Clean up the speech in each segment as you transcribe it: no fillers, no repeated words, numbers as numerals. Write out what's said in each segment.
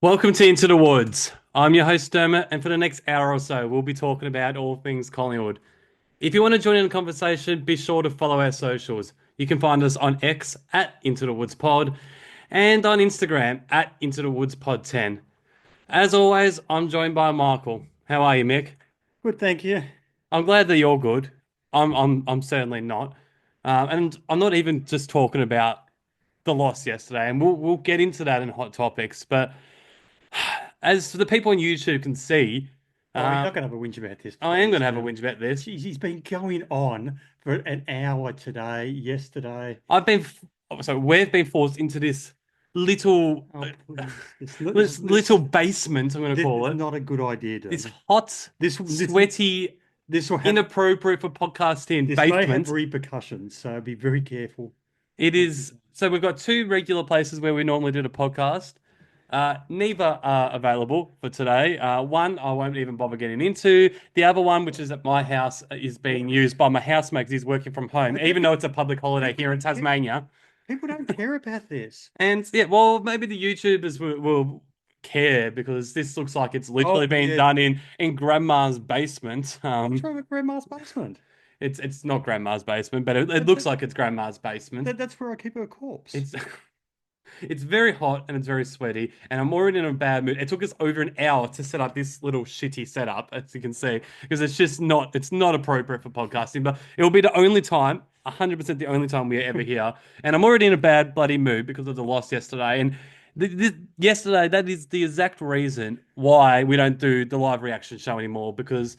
Welcome to Into the Woods. I'm your host Dermot, and for the next hour or so, we'll be talking about all things Collingwood. If you want to join in the conversation, be sure to follow our socials. You can find us on X at Into the Woods Pod and on Instagram at Into the Woods Pod 10. As always, I'm joined by Michael. How are you, Mick? Good, thank you. I'm glad that you're good. I'm certainly not. And I'm not even just talking about the loss yesterday, and we'll get into that in hot topics, but as the people on YouTube can see, Oh, you're um, not going to have a whinge about this, I am going please, to have a Dermot. whinge about this. Jeez, he's been going on for an hour today, yesterday. I've been, so we've been forced into this little, Oh, please. This, this, this is- this, little basement, I'm going to this call is it. not a good idea, This Dermot. hot, This, sweaty, this will have, inappropriate for podcasting this may have basement. repercussions, so be very careful It what you is, do. so we've got two regular places where we normally do the podcast. Neither are available for today. One I won't even bother getting into. The other one, which is at my house, is being used by my housemate because he's working from home, No, even though it's a public holiday people, here in people, Tasmania. people don't care about this. And yeah, well, maybe the YouTubers will care because this looks like it's Oh, literally being yeah. done in grandma's basement. What's wrong with Grandma's basement? It's not grandma's basement, but it That, looks that, like it's grandma's basement. that's where I keep her corpse. It's It's very hot and it's very sweaty, and I'm already in a bad mood. It took us over an hour to set up this little shitty setup, as you can see, because it's not appropriate for podcasting, but it'll be the only time, 100% the only time we're ever here. And I'm already in a bad bloody mood because of the loss yesterday. And yesterday, that is the exact reason why we don't do the live reaction show anymore, because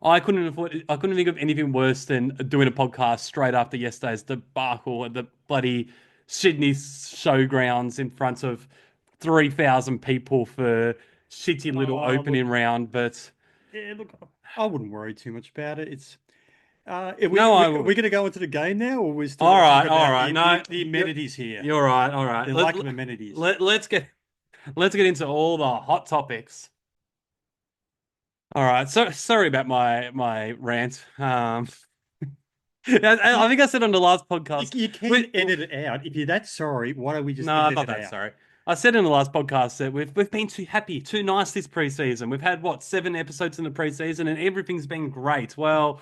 I couldn't think of anything worse than doing a podcast straight after yesterday's debacle at the bloody Sydney showgrounds in front of 3,000 people for shitty little Oh, look. opening round. But Yeah, look, I wouldn't worry too much about it. It's no, I are we would. going to go into the game now, or we're still going to talk All about right. No, the amenities here, you're right. All right. the lack of amenities? Let's get into all the hot topics. All right. So sorry about my rant. I You, think I said on the last podcast. you can We, edit it out if you're that sorry. Why don't we just No, I'm edit not it that out? sorry. I said in the last podcast that we've been too happy, too nice this preseason. We've had what, 7 episodes in the preseason, and everything's been great. Well,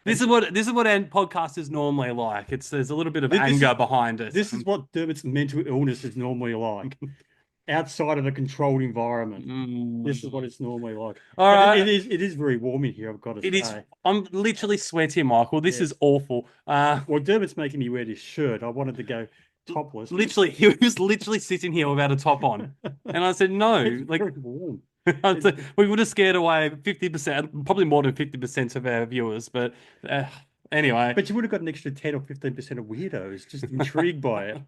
And this is what our podcast is normally like. It's There's a little bit of this anger is behind it. this is what Dermot's mental illness is normally like, outside of a controlled environment. This is what Mm. it's normally like. All But right, it is very warm in here, I've got to it is. say. I'm literally sweating, Michael. This Yeah. is awful. Well, Dermot's making me wear this shirt. I wanted to go topless. Literally, he was literally sitting here without a top on, and I said It's no. Like very warm. I It's, said, we would have scared away 50%, probably more than 50% of our viewers. But uh, anyway, but you would have got an extra 10 or 15% of weirdos just intrigued by it.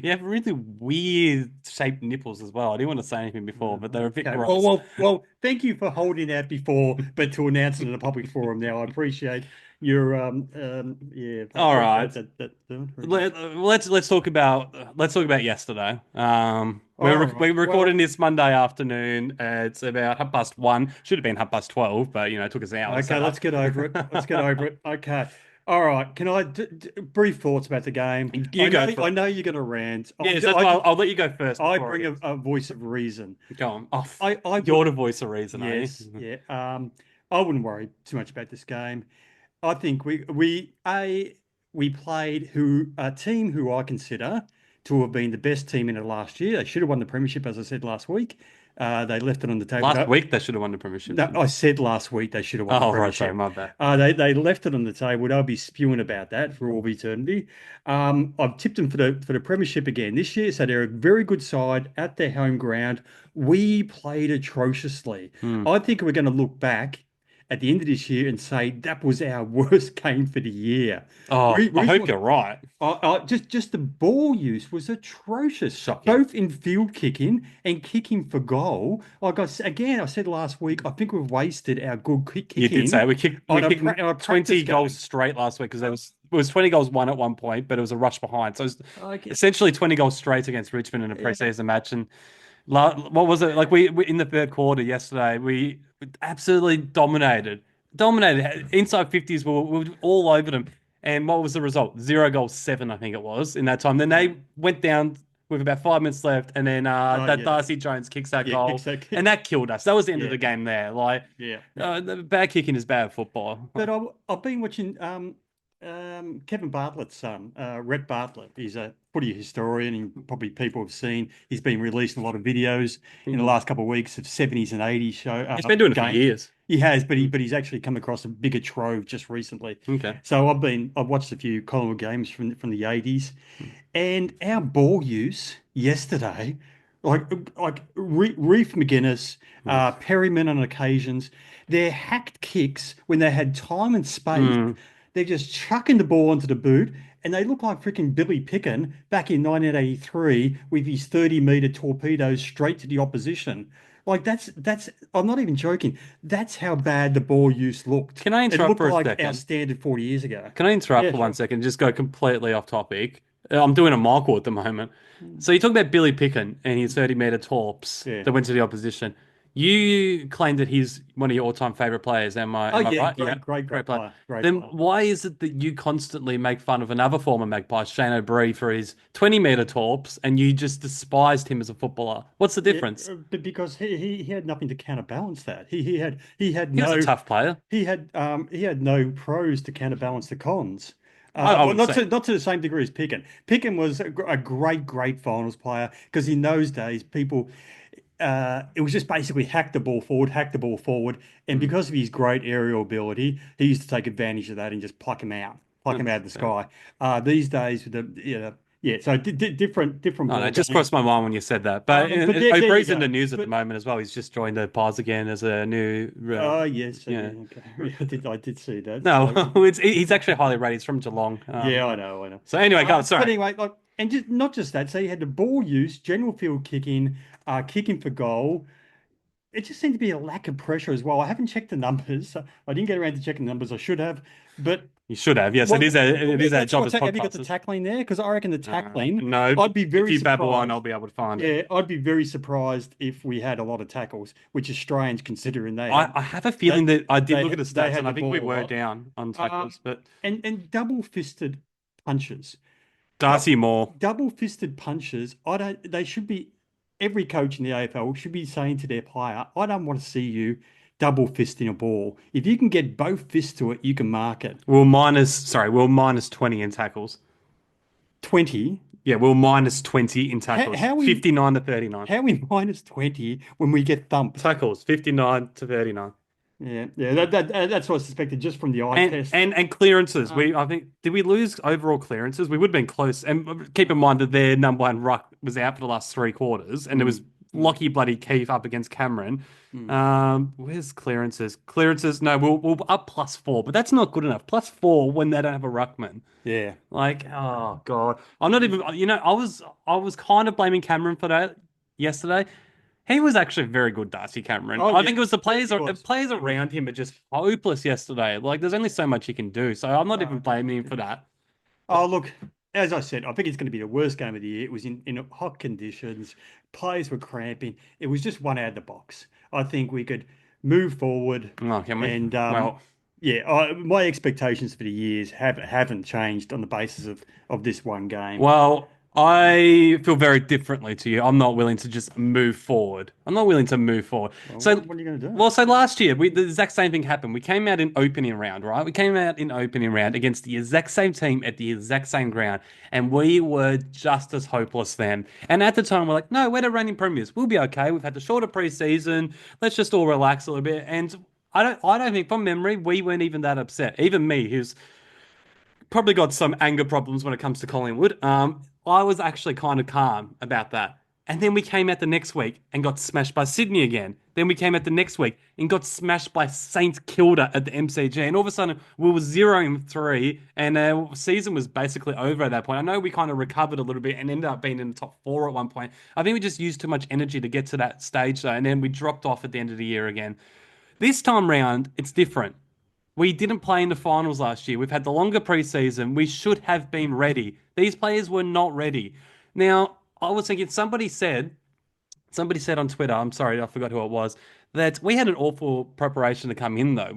you have really weird shaped nipples as well. I didn't want to say anything before, but they're a bit Okay. gross. Thank you for holding out before, but to announce it in a public forum now. I appreciate your yeah, I All appreciate right. that. Very good. Let's talk about yesterday. All right. We're recording Well, this Monday afternoon. It's about 1:30. Should have been 12:30, but it took us an hour to okay, set let's up. get over it. Let's get over it. Okay. All right. Can I brief thoughts about the game? You go for I it. know you're going to rant. Yes, that's why I'll let you go first I before I bring get. a voice of reason. Go on. Oh, I you're would, the voice of reason, are you? yes, yeah. I wouldn't worry too much about this game. I think we played a team who I consider to have been the best team in it last year. They should have won the premiership, as I said last week. They left it on the table. Last week they should have won the premiership. No, I said last week they should have won the Oh, right, sorry, premiership. my bad. They left it on the table. They'll be spewing about that for all of eternity. I've tipped them for the premiership again this year, so they're a very good side at their home ground. We played atrociously. Hmm. I think we're going to look back at the end of this year and say that was our worst game for the year. Oh, I Reason hope why- you're right. just the ball use was atrocious, Shocking. both in field kicking and kicking for goal. Again, I said last week, I think we've wasted our good You did kicking say we kicked on a 20 practice goals game. straight last week because it was 20 goals won at one point, but it was a rush behind. So it was Okay. essentially 20 goals straight against Richmond in a Yeah. preseason match. And what was it? Like we in the third quarter yesterday, we absolutely dominated. Inside 50s, we were all over them. And what was the result? 0 goals, seven, I think it was in that time. Then they went down. with about 5 minutes left, and then that Yeah, Darcy Jones kicks that yeah, goal, exactly. and that killed us. That was the end of Yeah, the game there. Like, yeah, yeah. the bad kicking is bad football. But I've been watching Kevin Bartlett's son, Rhett Bartlett. He's a footy historian, and probably people have seen. He's been releasing a lot of videos in the last couple of weeks of 70s and 80s He's been doing it for games. years. He has, but he's actually come across a bigger trove just recently. Okay. So I've watched a few Collingwood games from the 80s, and our ball use yesterday, like Reef McGuinness, Perryman on occasions, their hacked kicks when they had time and space, Mm. they're just chucking the ball onto the boot, and they look like freaking Billy Picken back in 1983 with his 30-meter torpedoes straight to the opposition. Like that's I'm not even joking. That's how bad the ball use looked. Can I It interrupt looked for a like our second? standard 40 years ago. Can I interrupt Yeah, for one sure. second? Just go completely off topic. I'm doing a Michael at the moment. So you talk about Billy Picken and his 30-meter torps Yeah. that went to the opposition. You claim that he's one of your all-time favorite players. Oh Am I yeah, right? Yeah, great great player. player. Great Then player. why is it that you constantly make fun of another former Magpie, Shane O'Brien, for his 20-meter torps, and you just despised him as a footballer? What's the Yeah, difference? but because he had nothing to counterbalance that. He had He was a no tough player. he had no pros to counterbalance the cons. I Well, would say. not to the same degree as Picken. Picken was a great finals player because in those days people it was just basically hack the ball forward, and Mm, because of his great aerial ability, he used to take advantage of that and just pluck him out of the 100%. sky. These days with the yeah, so different No, no, ball it just game. crossed my mind when you said that. But There you O'Brien's in the go. news at the But moment as well. He's just joined the Pies again as a new, oh yes, yeah, yeah. okay. I did see that. No, So he's actually highly rated. He's from Geelong. yeah, I know, I know. So anyway, go. But Sorry. anyway, like, and just not just that. So you had the ball use, general field kicking, kicking for goal. It just seemed to be a lack of pressure as well. I haven't checked the numbers. I didn't get around to checking the numbers. I should have. But You should have. Yes, what, it is our job as have you got the podcasters. tackling there? Because I reckon the tackling, No, I'd be if very you babble on, surprised. I'll be able to find it. Yeah, I'd be very surprised if we had a lot of tackles, which is strange considering I have a they feeling that I did look at the they stats, had and I the think we ball a were lot. down on Um, tackles. But and double fisted punches. Darcy Moore, Double fisted punches, I don't they should be every coach in the AFL should be saying to their player, I don't want to see you double fisting a ball. If you can get both fists to it, you can mark it. we're minus 20 in tackles. 20. Yeah, we're minus 20 in How, tackles. how we 59 to 39. how we minus 20 when we get thumped? Tackles, 59 to 39. Yeah, that's what I suspected just from the eye And test. and clearances. Um, I think did we lose overall clearances? We would have been close. And keep in mind that their number one ruck was out for the last 3 quarters, and it was mm, mm, Lockie bloody Keith up against Cameron. mm. Where's clearances? Clearances, no, we'll up +4, but that's not good enough. +4 when they don't have a ruckman. Yeah. Like, oh God. I'm not even, I was kind of blaming Cameron for that yesterday. He was actually very good, Darcy Cameron. Oh I yeah, think it was the yeah, players, he the was. players He was. around him are just hopeless yesterday. Like, there's only so much he can do. So I'm not even blaming him for that. Oh, look, as I said, I think it's going to be the worst game of the year. It was in hot conditions. Players were cramping. It was just one out of the box. I think we could move forward, Oh, can we? and Well, yeah, my expectations for the years haven't changed on the basis of this one game. Well, I feel very differently to you. I'm not willing to just move forward. I'm not willing to move forward. Well, So, what are you going to do? well, so last year, the exact same thing happened. We came out in opening round, right? We came out in opening round against the exact same team at the exact same ground, and we were just as hopeless then. And at the time, we're like, no, we're the reigning premiers. We'll be okay. We've had the shorter preseason. Let's just all relax a little bit. And I don't think from memory we weren't even that upset. Even me, who's probably got some anger problems when it comes to Collingwood. I was actually kind of calm about that. And then we came out the next week and got smashed by Sydney again. Then we came out the next week and got smashed by Saint Kilda at the MCG. And all of a sudden, we were 0-3, and our season was basically over at that point. I know we kind of recovered a little bit and ended up being in the top four at one point. I think we just used too much energy to get to that stage, though. And then we dropped off at the end of the year again. This time round, it's different. We didn't play in the finals last year. We've had the longer preseason. We should have been ready. These players were not ready. Now, I was thinking somebody said on Twitter, I'm sorry, I forgot who it was, that we had an awful preparation to come in though.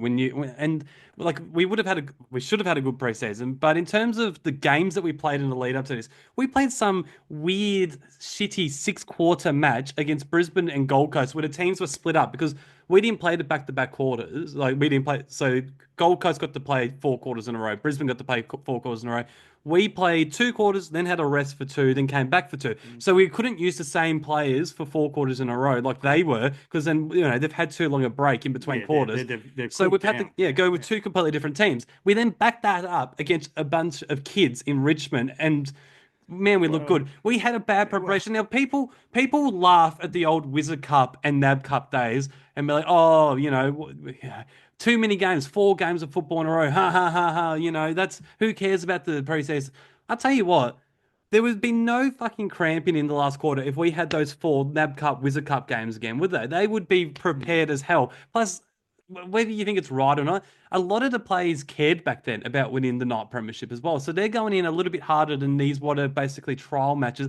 And like we should have had a good preseason, but in terms of the games that we played in the lead up to this, we played some weird, shitty 6-quarter match against Brisbane and Gold Coast where the teams were split up because we didn't play the back-to-back quarters. Like we didn't play, so Gold Coast got to play 4 quarters in a row. Brisbane got to play 4 quarters in a row. We played 2 quarters, then had a rest for 2, then came back for 2. So we couldn't use the same players for 4 quarters in a row like they were, because then they've had too long a break in between Yeah, quarters. they're So we've cooled had to down. go with 2 completely different teams. We then backed that up against a bunch of kids in Richmond, and man, we look Well, good. We had a bad well, preparation. Now, people laugh at the old Wizard Cup and NAB Cup days and be like, oh, too many games, 4 games of football in a row. Ha ha ha ha. That's who cares about the preseason. I'll tell you what, there would be no fucking cramping in the last quarter if we had those 4 NAB Cup, Wizard Cup games again, would they? They would be prepared as hell. Plus, whether you think it's right or not, a lot of the players cared back then about winning the night premiership as well. So they're going in a little bit harder than these what are basically trial matches.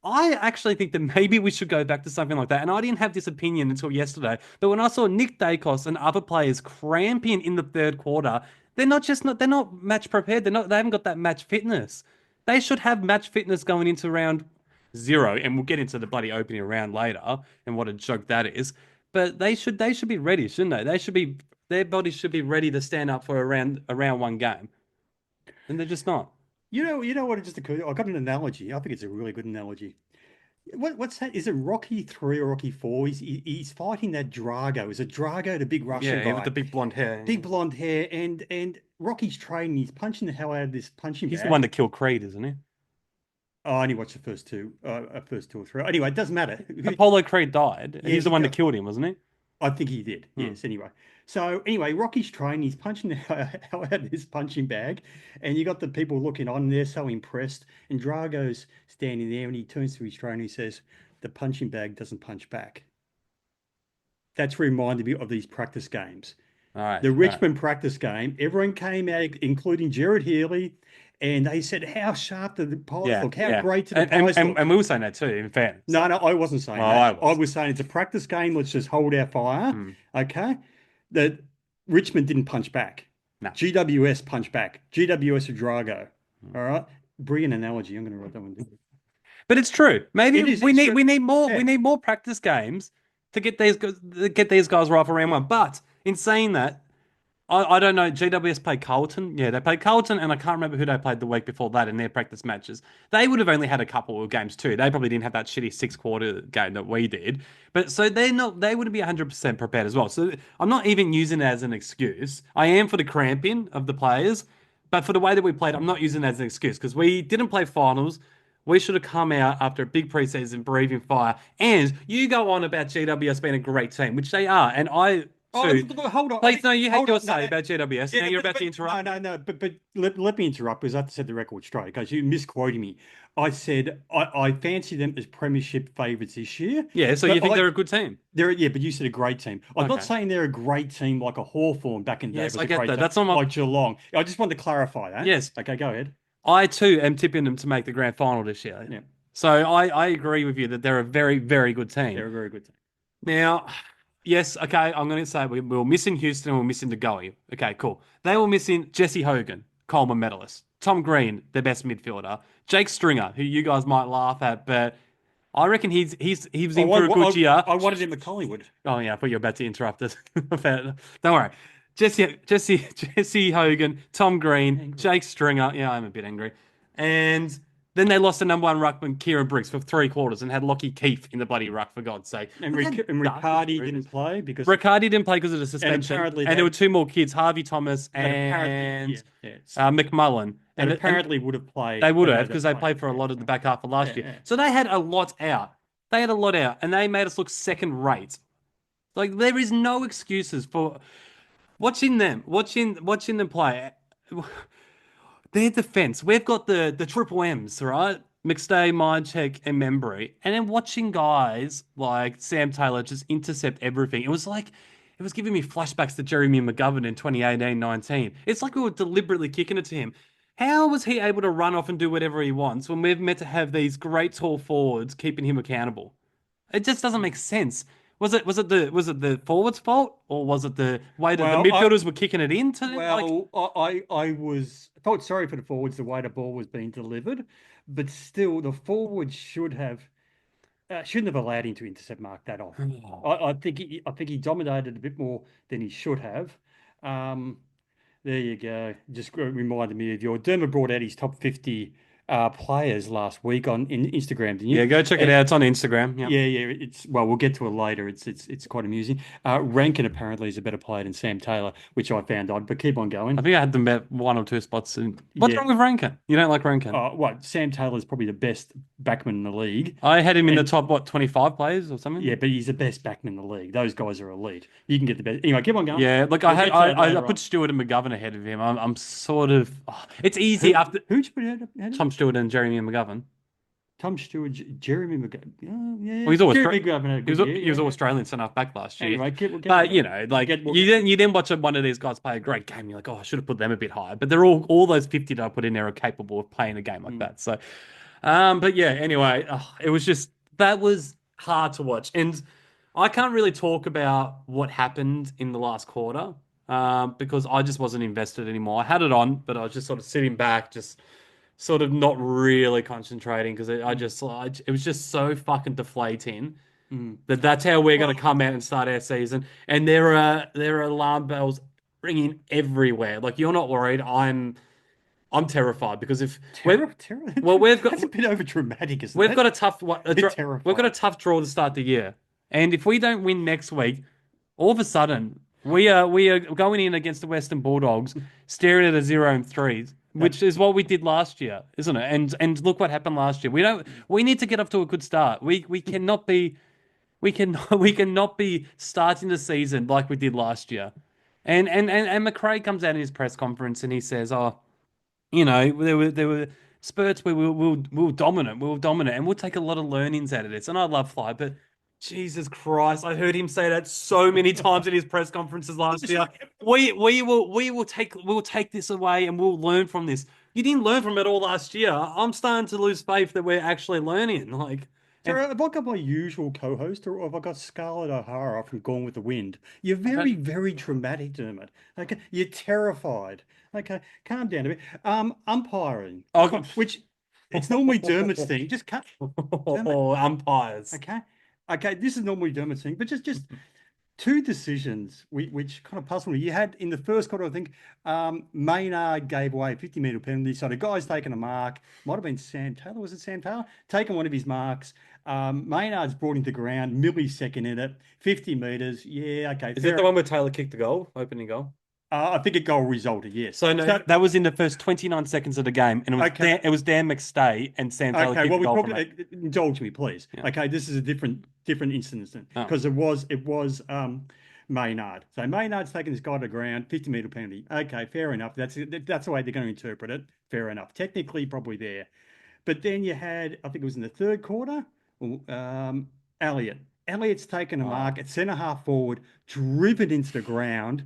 I actually think that maybe we should go back to something like that. And I didn't have this opinion until yesterday. But when I saw Nick Dacos and other players cramping in the third quarter, they're not match prepared. They haven't got that match fitness. They should have match fitness going into round 0. And we'll get into the bloody opening round later and what a joke that is. But they should be ready, shouldn't they? Their bodies should be ready to stand up for a round 1 game. And they're just not. you know what? It just occurred. I got an analogy. I think it's a really good analogy. What's that? Is it Rocky 3 or Rocky 4? He's fighting that Drago. Is it Drago, the big Russian Yeah, with guy, the big blonde hair. big blonde hair, and Rocky's training. He's punching the hell out of this punching He's the one bag. that killed Creed, isn't he? Oh, I only watched the first 2 or 3. Anyway, it doesn't matter. Apollo Creed died. Yeah, He's the one that killed him, wasn't he? I think he did. Hmm. Yes. Anyway, so anyway, Rocky's training. He's punching the hell out of this punching bag, and you got the people looking on. And they're so impressed. And Drago's standing there, and he turns to his trainer. He says, "The punching bag doesn't punch back." That's reminded me of these practice games. All right. The All right. Richmond practice game. Everyone came out, including Jared Healy, and they said, "How sharp did the pies Yeah, look? How yeah. great did the And, pies and, look?" and we were saying that too, in fairness. No, no, I wasn't saying Well, that. I I was. was saying it's a practice game. Let's just hold our fire. Hmm. Okay. That Richmond didn't punch back. No. GWS punched back. GWS or Drago. Hmm. All right. Brilliant analogy. I'm going to write that one down. But it's true. Maybe It is. we It's need true. we need more Yeah. we need more practice games to get these guys right for round 1. But in saying that, I don't know. GWS played Carlton. Yeah, they played Carlton, and I can't remember who they played the week before that in their practice matches. They would have only had a couple of games too. They probably didn't have that shitty 6-quarter game that we did. But so they wouldn't be 100% prepared as well. So I'm not even using it as an excuse. I am for the cramping of the players, but for the way that we played, I'm not using it as an excuse because we didn't play finals. We should have come out after a big preseason breathing fire. And you go on about GWS being a great team, which they are. And I Oh, too. hold on. Please, no, you had Hold your on. No, say about GWS. Now you're about to interrupt. No. But let me interrupt because I have to set the record straight because you misquoted me. I said I fancy them as premiership favourites this year. Yeah, so But you think they're a good team? Yeah, but you said a great team. I'm not Okay. saying they're a great team like a Hawthorn back in the day Yes, was I a get great that. team, That's not my. like Geelong. I just wanted to clarify that. Yes, Okay, go ahead. I too am tipping them to make the grand final this year. Yeah, So I agree with you that they're a very, very good team. they're a very good team. Now, yes, okay, I'm going to say we were missing Houston and we're missing DeGoey. Okay, cool. They were missing Jesse Hogan, Coleman medalist. Tom Green, their best midfielder. Jake Stringer, who you guys might laugh at, but I reckon he was in for a good year. I wanted him at Collingwood. Oh yeah, I thought you were about to interrupt us. Don't worry. Jesse Hogan, Tom Green, Angry. Jake Stringer. Yeah, I'm a bit angry. And then they lost the number 1 ruckman, Kieran Briggs, for 3 quarters and had Lockie Keefe in the bloody ruck, for God's sake. And They had Riccardi dark didn't play because Riccardi didn't play because of the suspension. apparently And there were 2 more kids, Harvey Thomas and yeah. McMullen. And And apparently would have played. they would I know have because they played for a lot of the back half of last Yeah, year. yeah. So they had a lot out. They had a lot out, and they made us look second rate. Like there is no excuses for watching them play. Their defense. We've got the triple M's, right? McStay, Mindcheck, and Membry. And then watching guys like Sam Taylor just intercept everything. It was giving me flashbacks to Jeremy McGovern in 2018-19. It's like we were deliberately kicking it to him. How was he able to run off and do whatever he wants when we're meant to have these great tall forwards keeping him accountable? It just doesn't make sense. Was it the forwards' fault, or was it the way that the Well, midfielders were kicking it into? Like, I felt sorry for the forwards the way the ball was being delivered, but still the forwards shouldn't have allowed him to intercept mark that off. I think he dominated a bit more than he should have. Um, there you go. Just reminded me of your Dermot brought out his top 50 players last week on in Instagram, didn't you? yeah, go check it out. It's on Instagram. Yeah. Yeah. It's well, we'll get to it later. It's quite amusing. Rankin apparently is a better player than Sam Taylor, which I found odd. But keep on I going. think I had them about one or two spots. What's Yeah. wrong with Rankin? You don't like Rankin? Sam Taylor's probably the best backman in the league, I had him in the and top, what, 25 players or something? yeah, but he's the best backman in the league. Those guys are elite. You can get the best. Anyway, keep on going. Yeah, look, We'll get to that I later put on. Stewart and McGovern ahead of him. I'm sort of it's easy Who after who'd you put ahead of him? Tom Stewart and Jeremy and McGovern. Tom Stewart, Jeremy McGovern. Oh, Well, yeah, Jeremy McGovern had a good year. he was all Yeah. Australian centre half back last year. Anyway, we'll get But to you that. know, like We'll get you then watch one of these guys play a great game. You're like, oh, I should have put them a bit higher. But they're all those 50 that I put in there are capable of playing a game like Mm. that. So, but yeah, anyway, it was just that was hard to watch, and I can't really talk about what happened in the last quarter, because I just wasn't invested anymore. I had it on, but I was just sort of sitting back, just sort of not really concentrating because it was just so fucking deflating Mm. that's how we're going Well, to come out and start our season. And there are alarm bells ringing everywhere. Like you're not worried. I'm terrified because if we're terror. well, That's a bit over dramatic, isn't we've it? got a tough Bit we've got a terrified. tough draw to start the year, and if we don't win next week, all of a sudden we are going in against the Western Bulldogs, staring at a 0-3, That which is what we did last year, isn't it? And look what happened last year. We need to get off to a good start. We cannot be we cannot be starting the season like we did last year. And McRae comes out in his press conference and he says, "Oh, there were spurts where we were dominant, and we'll take a lot of learnings out of this." And I love Fly, but Jesus Christ, I heard him say that so many times in his press conferences last it's year. like We will take this away and we'll learn from this. You didn't learn from it all last year. I'm starting to lose faith that we're actually learning. Like, so and have I got my usual co-host or have I got Scarlett O'Hara from Gone with the Wind? You're I don't. very dramatic, Dermot. Okay, you're terrified. Okay, calm down a bit. Umpiring, Oh, which it's normally Dermot's thing. Just cut, Dermot. umpires. Okay, okay, this is normally Dermot's thing, but just two decisions which kind of puzzled me. You had in the first quarter, I think, Maynard gave away a 50-meter penalty. So the guy's taken a mark. Might have been Sam Taylor. Was it Sam Taylor? Taken one of his marks. Maynard's brought him to ground, millisecond in it, 50 meters. Yeah, okay, Is that fair. the one where Taylor kicked the goal, opening goal? I think a goal resulted, yes. So no, So, that was in the first 29 seconds of the game, and okay. It was Dan McStay and Sam Taylor Okay, kicked well, the we goal from it. probably indulge me, please. Yeah. Okay, this is a different instance Oh. because it was Maynard. So Maynard's taking this guy to ground, 50-meter penalty. Okay, fair enough. That's the way they're going to interpret it. Fair enough. Technically, probably there. But then you had, I think it was in the third quarter, um, Elliott. Elliott's taken a Oh. mark at centre half forward, driven into the ground,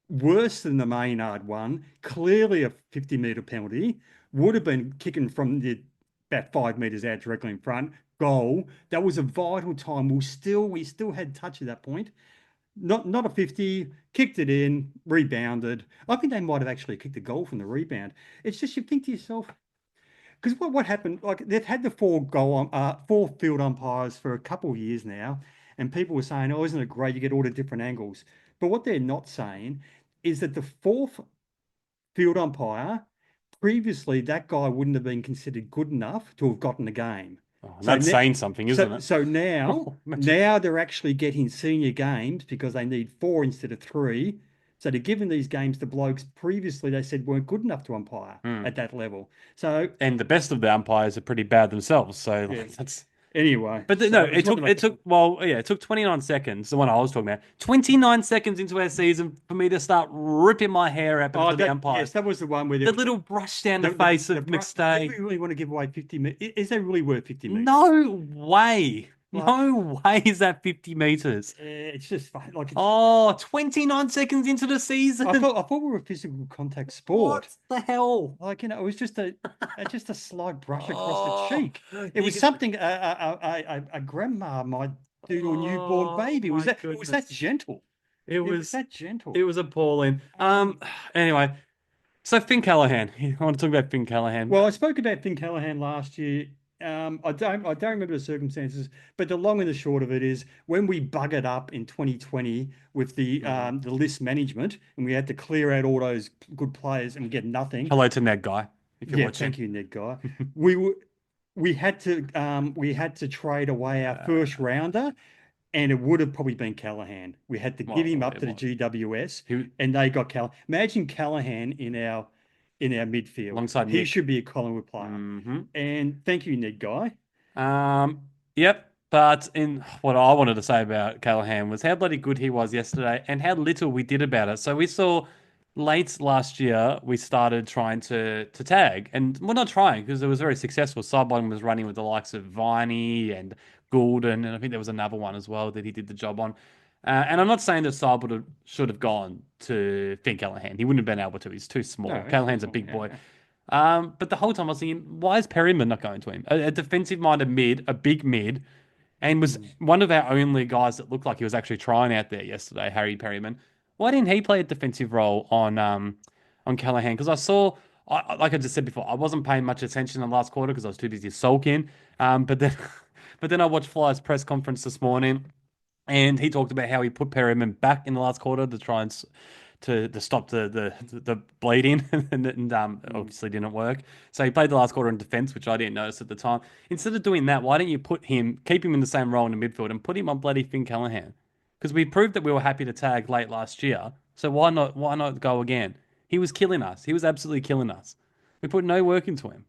worse than the Maynard one. Clearly a 50-meter penalty. Would have been kicking from about 5 meters out directly in front. Goal. That was a vital time. We still had touch at that point. Not a 50, kicked it in, rebounded. I think they might have actually kicked a goal from the rebound. It's just you think to yourself, because what happened? Like they've had the four field umpires for a couple of years now, and people were saying, "Oh, isn't it great? You get all the different angles." But what they're not saying is that the fourth field umpire previously that guy wouldn't have been considered good enough to have gotten the game. Oh, So that's saying something, isn't it? so now Oh, imagine. now they're actually getting senior games because they need four instead of three. So they're giving these games to blokes previously they said weren't good enough to umpire Hmm. at that level. So And the best of the umpires are pretty bad themselves. So yeah. like, that's. Anyway, But so no, I just wanted to make it took well, yeah, it took 29 seconds. The one I was talking about, 29 seconds into our season for me to start ripping my hair out oh because of the that yes, umpires. that was the one where The little brush down the face of do McStay. we really want to give away 50 meters? Is that really worth 50 meters? No way. Like, No way is that 50 meters. it's just like it's, Oh, 29 seconds into the season. I thought we were a physical contact sport. What the hell? Like, it was just a slight brush across the Oh, cheek. It you was can- something a grandma might dude or newborn Oh baby. my It was that goodness. gentle. It It was was that gentle. it was appalling. Anyway, so Finn Callahan. I want to talk about Finn Callahan. Well, I spoke about Finn Callahan last year. I don't remember the circumstances, but the long and the short of it is when we buggered up in 2020 with the list management and we had to clear out all those good players and get nothing. Hello to Ned Guy, if you're Yeah, watching. thank you, Ned Guy. We were we had to trade away our first Uh, rounder, and it would have probably been Callahan. We had to give him well, up to the GWS, he and they got Callahan. Imagine Callahan in our midfield. alongside He Nick. should be a Collingwood player. Hmm. And thank you, Ned Guy. Yep. But in what I wanted to say about Callahan was how bloody good he was yesterday and how little we did about it. So we saw late last year we started trying to tag, and we're not trying because it was very successful. Sidebottom was running with the likes of Viney and Goulden, and I think there was another one as well that he did the job on. And I'm not saying that Sidebottom should have gone to Finn Callahan. He wouldn't have been able to. He's too small. No, he's too Callahan's a small. big boy. Yeah. But the whole time I was thinking, why is Perryman not going to him? A defensive-minded mid, a big mid, and was Mm. one of our only guys that looked like he was actually trying out there yesterday, Harry Perryman. Why didn't he play a defensive role on Callahan? Because I saw, like I just said before, I wasn't paying much attention in the last quarter because I was too busy sulking. But then, but then I watched Fly's press conference this morning, and he talked about how he put Perryman back in the last quarter to try and to stop the bleeding, and Mm. obviously didn't work. So he played the last quarter in defense, which I didn't notice at the time. Instead of doing that, why don't you keep him in the same role in the midfield, and put him on bloody Finn Callahan? Because we proved that we were happy to tag late last year. So why not go again? He was killing us. He was absolutely killing us. We put no work into him.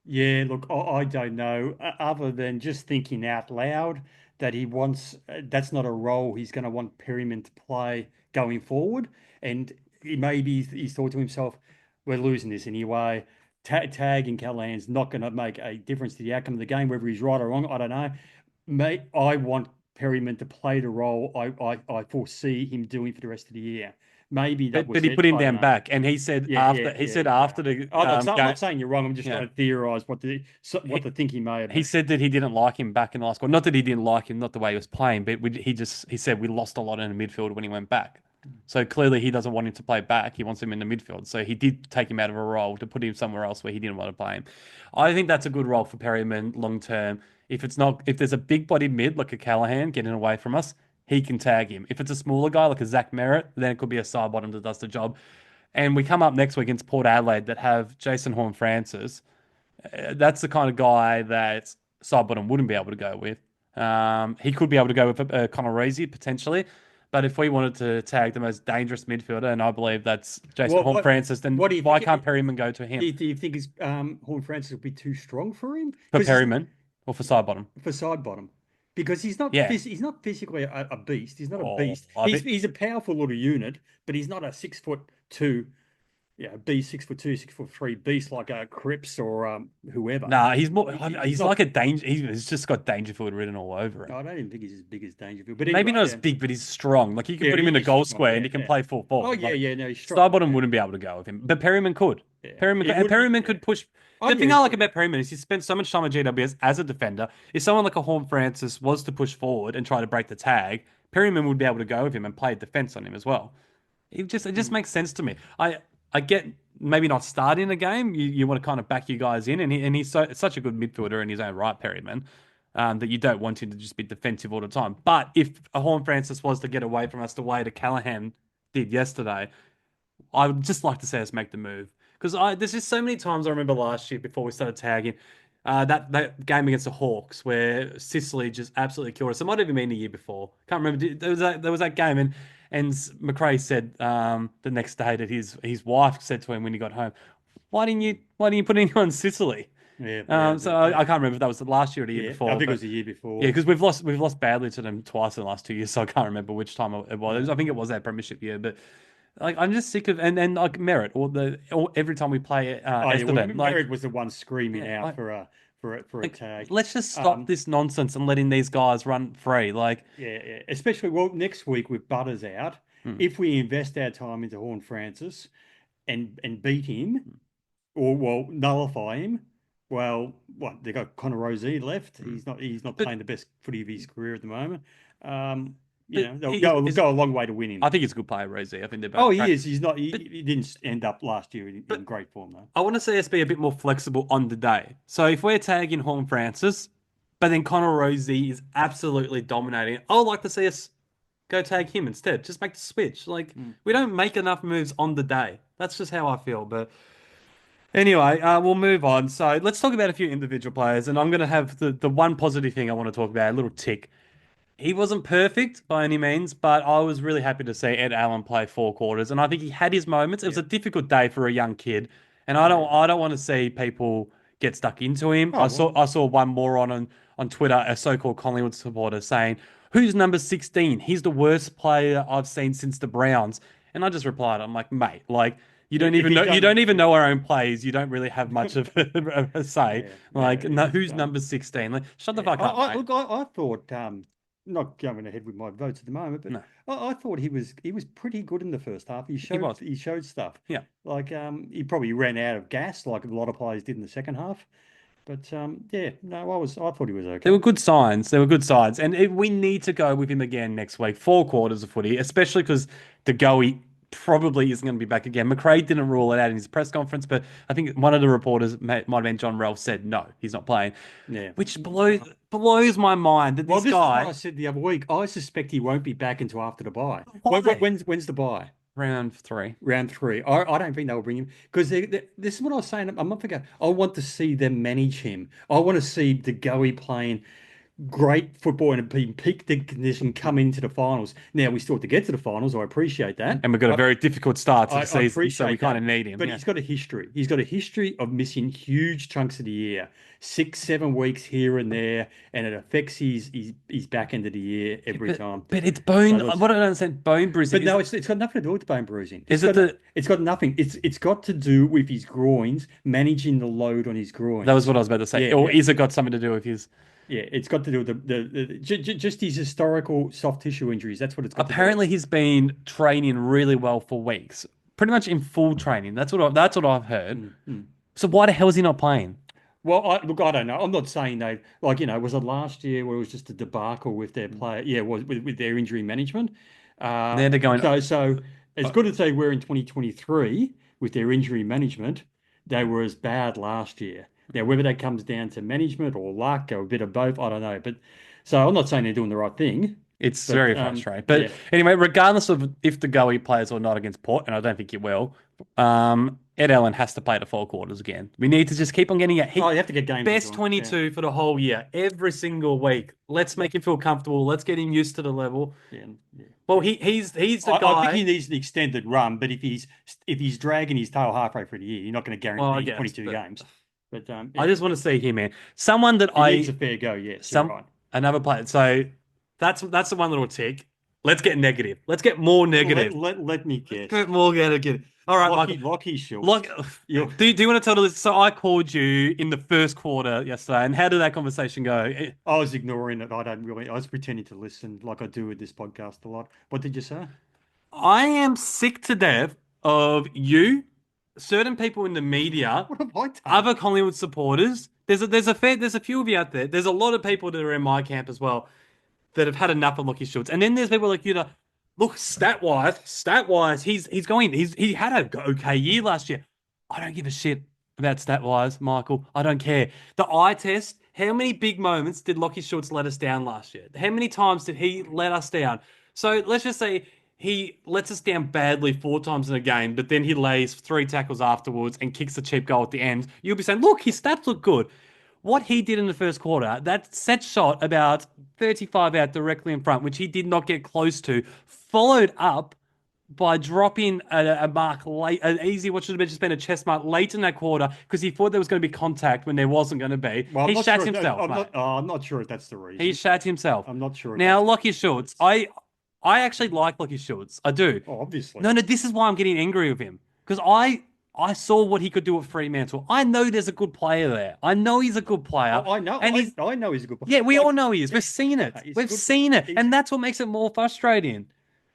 Yeah, look, I don't know, other than just thinking out loud that he wants, that's not a role he's going to want Perryman to play going forward. And maybe he's thought to himself, we're losing this anyway. Tagging Callahan's not going to make a difference to the outcome of the game, whether he's right or wrong. I don't know. Mate, I want Perryman to play the role I foresee him doing for the rest of the year. Maybe that But was he it. put him I don't down know. back, and he said Yeah, after yeah, he yeah, said yeah. after the I'm game, not saying you're wrong. I'm just yeah. trying to theorize what He, the thinking may have he been. said that he didn't like him back in the last quarter. Not that he didn't like him, not the way he was playing, but he said we lost a lot in the midfield when he went back. So clearly he doesn't want him to play back. He wants him in the midfield. So he did take him out of a role to put him somewhere else where he didn't want to play him. I think that's a good role for Perryman long term. If there's a big bodied mid like a Callahan getting away from us, he can tag him. If it's a smaller guy like a Zach Merritt, then it could be a side bottom that does the job. And we come up next week against Port Adelaide that have Jason Horne-Francis. That's the kind of guy that Sidebottom wouldn't be able to go with. He could be able to go with Connor Reesy potentially, but if we wanted to tag the most dangerous midfielder, and I believe that's Jason What what Horne-Francis, then what do you why think? can't Perryman go to him Do you think is Horn Francis will be too strong for him? for Because he's Perryman or for Sidebottom? for side bottom. Because Yeah. he's not physically a beast. He's not a Oh, beast. I think He's a powerful little unit, but he's not a 6'2", beast, 6'2", 6'3" beast like Cripps or whoever. nah, he's more. He's He's not. like a danger. He's just got Dangerfield written all over him. I don't even think he's as big as Dangerfield. But Maybe anyway, not as yeah, big, but he's strong. Like you can yeah, put him in the he's goal strong. square and Yeah, he can yeah. play full Oh forward. yeah, Like yeah. No, he's strong. Starbottom Yeah, wouldn't be able to go with him, but Perryman could. yeah. Perryman It could, and would. Perryman Yeah. could push. Oh The thing yeah, I like about Perryman is he spent so much time at GWS as a defender. If someone like a Horn Francis was to push forward and try to break the tag, Perryman would be able to go with him and play defense on him as well. It just Mm. makes sense to me. I get maybe not starting a game. You want to kind of back you guys in, and he's such a good midfielder in his own right, Perryman, that you don't want him to just be defensive all the time. But if a Horn Francis was to get away from us the way that Callahan did yesterday, I would just like to see us make the move because there's just so many times I remember last year before we started tagging. That game against the Hawks where Sicily just absolutely killed us. It might have even been the year before. Can't remember. There was that game, and McRae said the next day that his wife said to him when he got home, "Why didn't you put anyone on Sicily?" Yeah, yeah, So I can't remember if that was the last year or the year yeah. I before, think it but was the year yeah, before. because we've lost badly to them twice in the last 2 years, so I can't remember which time it was. Yeah. I think it was that premiership year, but like I'm just sick of and like Merritt or every time we play Oh yeah, well, Essendon, like Merrick was the one screaming yeah, out for a like tag. let's just stop Um, this nonsense and letting these guys run free. Like, yeah, yeah. Especially well next week with Butters out, hmm, if we invest our time into Horn Francis and beat him or well nullify him, Well, what they got Connor Rosey left. Mm. He's not But playing the best footy of his career at the moment. You but know, they'll he is. go a long way to winning. I think he's a good player, Rosie. I think they're Oh, both he great. is. He's not. But He didn't end up last year but in great form though. I want to see us be a bit more flexible on the day. So if we're tagging Horn Francis, but then Connor Rosie is absolutely dominating, I would like to see us go tag him instead. Just make the switch. Like Mm. we don't make enough moves on the day. That's just how I feel. But anyway, we'll move on. So let's talk about a few individual players, and I'm going to have the one positive thing I want to talk about, a little tick. He wasn't perfect by any means, but I was really happy to see Ed Allen play 4 quarters, and I think he had his moments. It was Yeah. a difficult day for a young kid, and Yeah. I don't want to see people get stuck into him. Oh well. I saw one moron on Twitter, a so-called Collingwood supporter, saying, "Who's number 16? He's the worst player I've seen since the Browns." And I just replied, "I'm like, mate, like." If he You done, don't even know our own plays. You don't really have much of a say. yeah, Like, yeah. no, He's who's number 16? Like, shut the yeah. fuck up, mate. Look, I thought not going ahead with my votes at the moment, but No, I thought he was pretty good in the first half. he was. He showed stuff. Yeah. Like he probably ran out of gas, like a lot of players did in the second half. But yeah, no, I thought he was There okay. were good signs. There were good signs. And we need to go with him again next week. 4 quarters of footy, especially because De Goey probably isn't going to be back again. McRae didn't rule it out in his press conference, but I think one of the reporters, might have been John Ralph, said no, he's not playing, Yeah. which blows my mind that Well, this this is what I guy, said the other week. I suspect he won't be back until after the bye. why? When's the bye? Round 3. Round three. I don't think they'll bring him because this is what I was saying a month ago. I want to see them manage him. I want to see De Goey playing great football and being peak condition come into the finals. Now we still have to get to the finals. I appreciate that. And we've got a very difficult start to the I season, so we appreciate kind of that. need him. But Yeah. he's got a history. He's got a history of missing huge chunks of the year, 6, 7 weeks here and there, and it affects his back end of the year every time. But it's So bone. that's, What I don't understand, bone bruising. but no, it's got nothing to do with bone bruising. Is it the It's got nothing. It's got to do with his groins, managing the load on his That was groins. what I was about to say. Yeah, Or yeah, is it got something to do with his? yeah. It's got to do with just his historical soft tissue injuries. That's what it's got to do with. Apparently, he's been training really well for weeks, pretty much in full training. That's what I've heard. Mm, mm. So why the hell is he not playing? Well, look, I don't know. I'm not saying they was it last year where it was just a debacle with their player? Yeah, it was with their injury management. They're going. So as good as they were in 2023 with their injury management, they were as bad last year. Now, whether that comes down to management or luck or a bit of both, I don't know. But so I'm not saying they're doing the right thing, It's but very frustrating. But yeah, anyway, regardless of if the Goey plays or not against Port, and I don't think he will, Ed Allen has to play the 4 quarters again. We need to just keep on getting it. oh, you have to get games into Best them. Yeah, 22 for the whole year, every single week. Let's make him feel comfortable. Let's get him used to the level. yeah, yeah. Well, he's the I think he guy. needs an extended run, but if he's dragging his tail halfway through the year, you're not going to Well, I guarantee guess, 22 but games. But I just want to see him, man. Someone that he needs a fair go. Yes, you're some right. another player. So that's the one little tick. Let's get negative. Let's get more negative. Let me guess. Get more negative. All right, Michael. Lockie Schultz. Like, You do you want to tell this? So I called you in the first quarter yesterday, and how did that conversation go? I was ignoring it. I was pretending to listen like I do with this podcast a lot. What did you say? I am sick to death of you, certain people in the media, What have I done? other Collingwood supporters. There's a few of you out there. There's a lot of people that are in my camp as well that have had enough of Lockie Schultz. And then there's people like you that look stat wise, he had a okay year last year. I don't give a shit about stat wise, Michael. I don't care. The eye test. How many big moments did Lockie Schultz let us down last year? How many times did he let us down? So let's just say he lets us down badly 4 times in a game, but then he lays 3 tackles afterwards and kicks a cheap goal at the end. You'll be saying, look, his stats look good. What he did in the first quarter, that set shot about 35 out directly in front, which he did not get close to, followed up by dropping a mark late, an easy, what should have just been a chest mark late in that quarter because he thought there was going to be contact when there wasn't going to be. Well, He shat himself, mate. I'm not sure if that's the reason. He shat himself. I'm not sure. Now, Lockie Schultz, I actually like Lockie Schultz. I do. Oh, obviously. No, this is why I'm getting angry with him because I saw what he could do at Fremantle. I know there's a good player there. I know he's a good player. I know. And I know he's a good player. yeah, we Like, all know he is. We've seen it. he's We've good. seen it. He's- And that's what makes it more frustrating.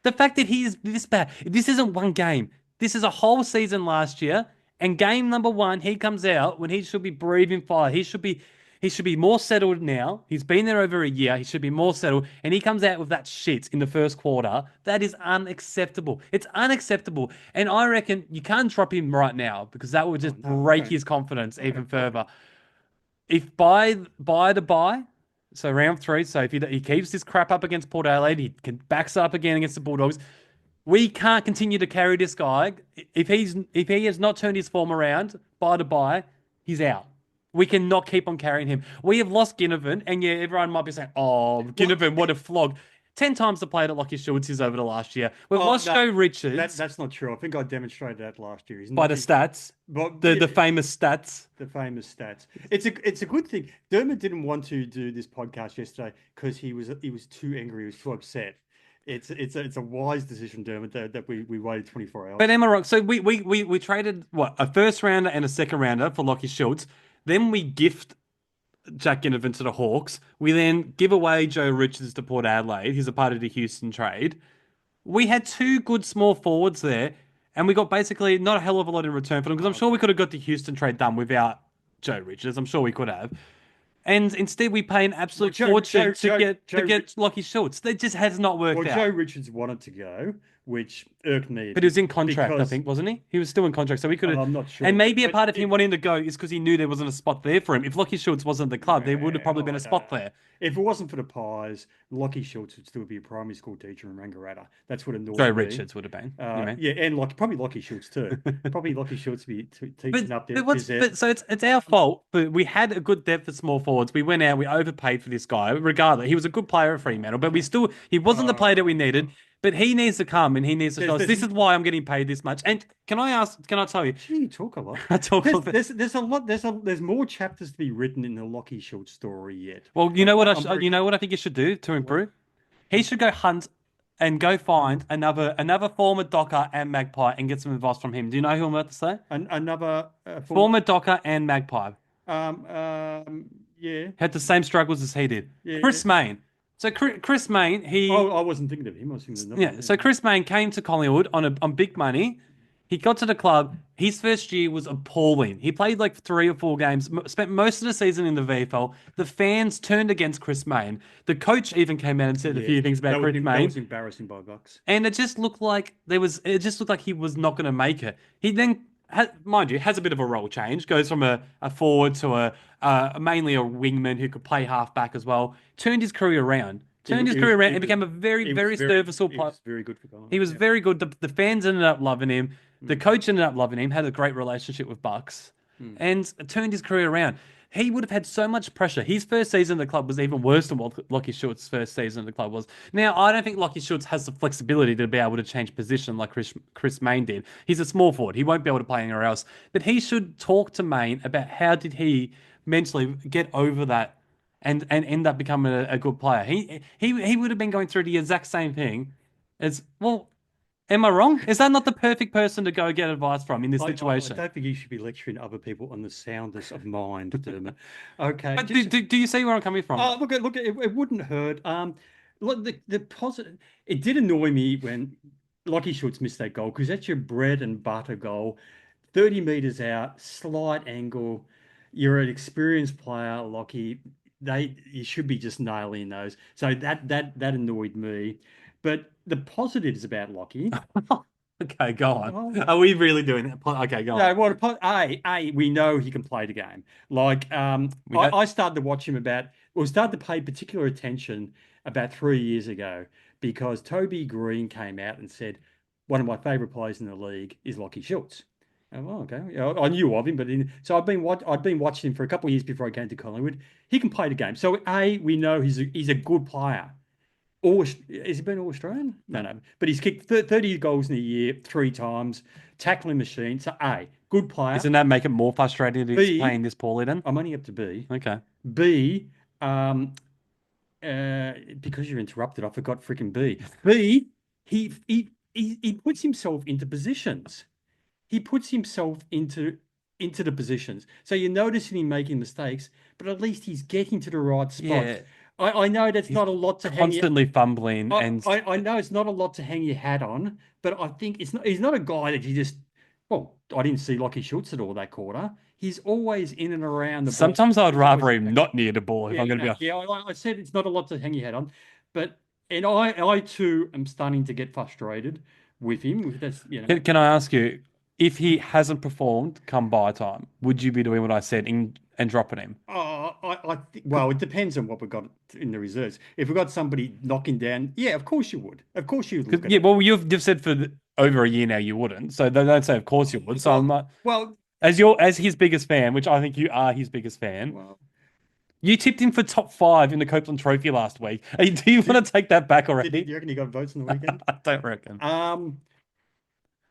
The fact that he is this bad. This isn't one game. This is a whole season last year. And game number one, he comes out when he should be breathing fire. He should be more settled now. He's been there over a year. He should be more settled. And he comes out with that shit in the first quarter. That is unacceptable. It's unacceptable. And I reckon you can't drop him right now because that would just No, break don't. his confidence even further. If by the bye, so round three, so if he keeps this crap up against Port Adelaide, he can backs up again against the Bulldogs. We can't continue to carry this guy. If he has not turned his form around by the bye, he's out. We cannot keep on carrying him. We have lost Ginnivan, and yeah, everyone might be saying, "Oh, Ginnivan, what a flog!" 10 times the player that Lockie Schultz is over the last year. We've Oh, lost no, Joe Richards that's not true. I think I demonstrated that last year. He's by not. the stats, But the famous stats. the famous stats. It's a good thing. Dermot didn't want to do this podcast yesterday because he was too angry. He was too upset. It's a wise decision, Dermot, that we waited 24 hours. But Emma Rock, so we traded what, a first rounder and a second rounder for Lockie Schultz. Then we gift Jack Ginnivan to the Hawks. We then give away Joe Richards to Port Adelaide. He's a part of the Houston trade. We had two good small forwards there, and we got basically not a hell of a lot in return for them because I'm sure we could have got the Houston trade done without Joe Richards. I'm sure we could have. And instead, we pay an absolute fortune to get Lockie Schultz. That just has not worked Well, out. Joe Richards wanted to go, which irked me. But he was in contract, I because think, wasn't he? He was still in contract, so we could have. I'm not sure. And maybe a But part of him wanting to go is because he knew there wasn't a spot there for him. If Lockie Schultz wasn't at the club, there would have probably been a spot there. If it wasn't for the Pies, Lockie Schultz would still be a primary school teacher in Rangarata. That's what annoyed Joe me. Richards would have been. You mean? Yeah, and probably Lockie Schultz too. Probably Lockie Schultz would be teaching up there. But so it's our fault. But we had a good depth of small forwards. We went out, we overpaid for this guy. Regardless, he was a good player at Fremantle, but he wasn't the player that we needed. But he needs to come and he needs to show us. This is why I'm getting paid this much. And can I tell you? Gee, you talk a lot. I talk a lot. There's a lot. There's more chapters to be written in the Lockie Schultz story yet. Well, you know what I think you should do to improve? He should go hunt and go find another former Docker and Magpie and get some advice from him. Do you know who I'm about to say? Another Former Docker and Magpie. Yeah. Had the same struggles as he did. Yeah. Chris Mayne. So Chris Mayne, I wasn't thinking of him. I was thinking of yeah. So Chris Mayne came to Collingwood on big money. He got to the club. His first year was appalling. He played like 3 or 4 games, spent most of the season in the VFL. The fans turned against Chris Mayne. The coach even came out and said a few things about Chris Mayne. That was embarrassing by Bucks. And it just looked like he was not going to make it. He then, mind you, has a bit of a role change. Goes from a forward to mainly a wingman who could play halfback as well. Turned his career around. And became a very serviceable player. He was very good for Collingwood. He was very good. The fans ended up loving him. The coach ended up loving him. Had a great relationship with Bucks, and turned his career around. He would have had so much pressure. His first season at the club was even worse than what Lockie Schultz's first season at the club was. Now, I don't think Lockie Schultz has the flexibility to be able to change position like Chris Mayne did. He's a small forward. He won't be able to play anywhere else. But he should talk to Mayne about how did he mentally get over that and end up becoming a good player. He would have been going through the exact same thing as, well, am I wrong? Is that not the perfect person to go get advice from in this situation? I don't think you should be lecturing other people on the soundness of mind, Dermot. Okay. But do you see where I'm coming from? Oh, look, it wouldn't hurt. Look, the positive. It did annoy me when Lockie Schultz missed that goal because that's your bread and butter goal, 30 meters out, slight angle. You're an experienced player, Lockie. You should be just nailing those. So that annoyed me. But the positives about Lockie. Okay, go on. Are we really doing that? Okay, go on. No, well, we know he can play the game. Like, I started to watch him started to pay particular attention about 3 years ago because Toby Green came out and said, one of my favourite players in the league is Lockie Schultz. Oh, okay. I knew of him, so I'd been watching him for a couple of years before I came to Collingwood. He can play the game. So we know he's a good player. Has he been All-Australian? No. But he's kicked 30 goals in a year 3 times, tackling machine. So good player. Doesn't that make it more frustrating that he's playing this poorly then? I'm only up to B. Okay. B, because you're interrupted, I forgot freaking B. B, he puts himself into positions. He puts himself into the positions. So you're noticing him making mistakes, but at least he's getting to the right spot. Yeah. I know that's not a lot to constantly fumbling, and I know it's not a lot to hang your hat on, but I think he's not a guy that you just Well, I didn't see Lockie Schultz at all that quarter. He's always in and around the ball. Sometimes I'd He's always rather him attacking. not near the ball, if Yeah, I'm going to be honest. yeah. I said it's not a lot to hang your head on, but I too am starting to get frustrated with him. That's Can I ask you, if he hasn't performed come buy time, would you be doing what I said and dropping him? well, it depends on what we've got in the reserves. If we've got somebody knocking down, yeah, of course you would. Of course you'd look at Yeah, it. well, you've said for over a year now you wouldn't, so they don't say of course you would. So I'm Well, like, well, as his biggest fan, which I think you are his biggest fan, well. you tipped him for top five in the Copeland Trophy last week. Do you want to take that back Do already? you reckon he got votes on the weekend? I don't reckon. Um,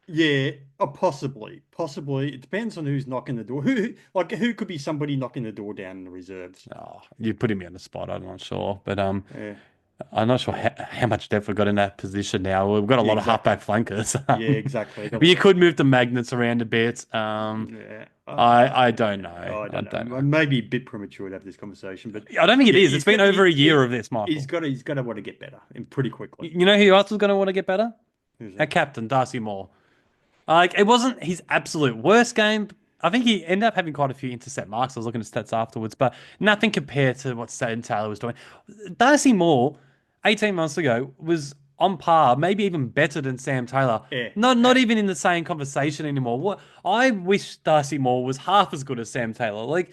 yeah, possibly. It depends on who's knocking the door. Who could be somebody knocking the door down in the reserves? Oh, you're putting me on the spot. I'm not sure, but Yeah, I'm not sure how much depth we've got in that position now. We've got a yeah, lot of halfback exactly. flankers. Yeah, exactly. But you could move the magnets around a bit. Yeah, I don't know. I I don't don't know. know. Maybe a bit premature to have this conversation, but I don't think it yeah, is. It's been over a year of this, Michael. he's got to want to get better and pretty quickly. You know who else is going to want to get better? Who's Our that? captain, Darcy Moore. Like, it wasn't his absolute worst game. I think he ended up having quite a few intercept marks. I was looking at stats afterwards, but nothing compared to what Staten Taylor was doing. Darcy Moore, 18 months ago, was on par, maybe even better than Sam Taylor. Yeah, Not even in the same conversation anymore. What I wish Darcy Moore was half as good as Sam Taylor. Like,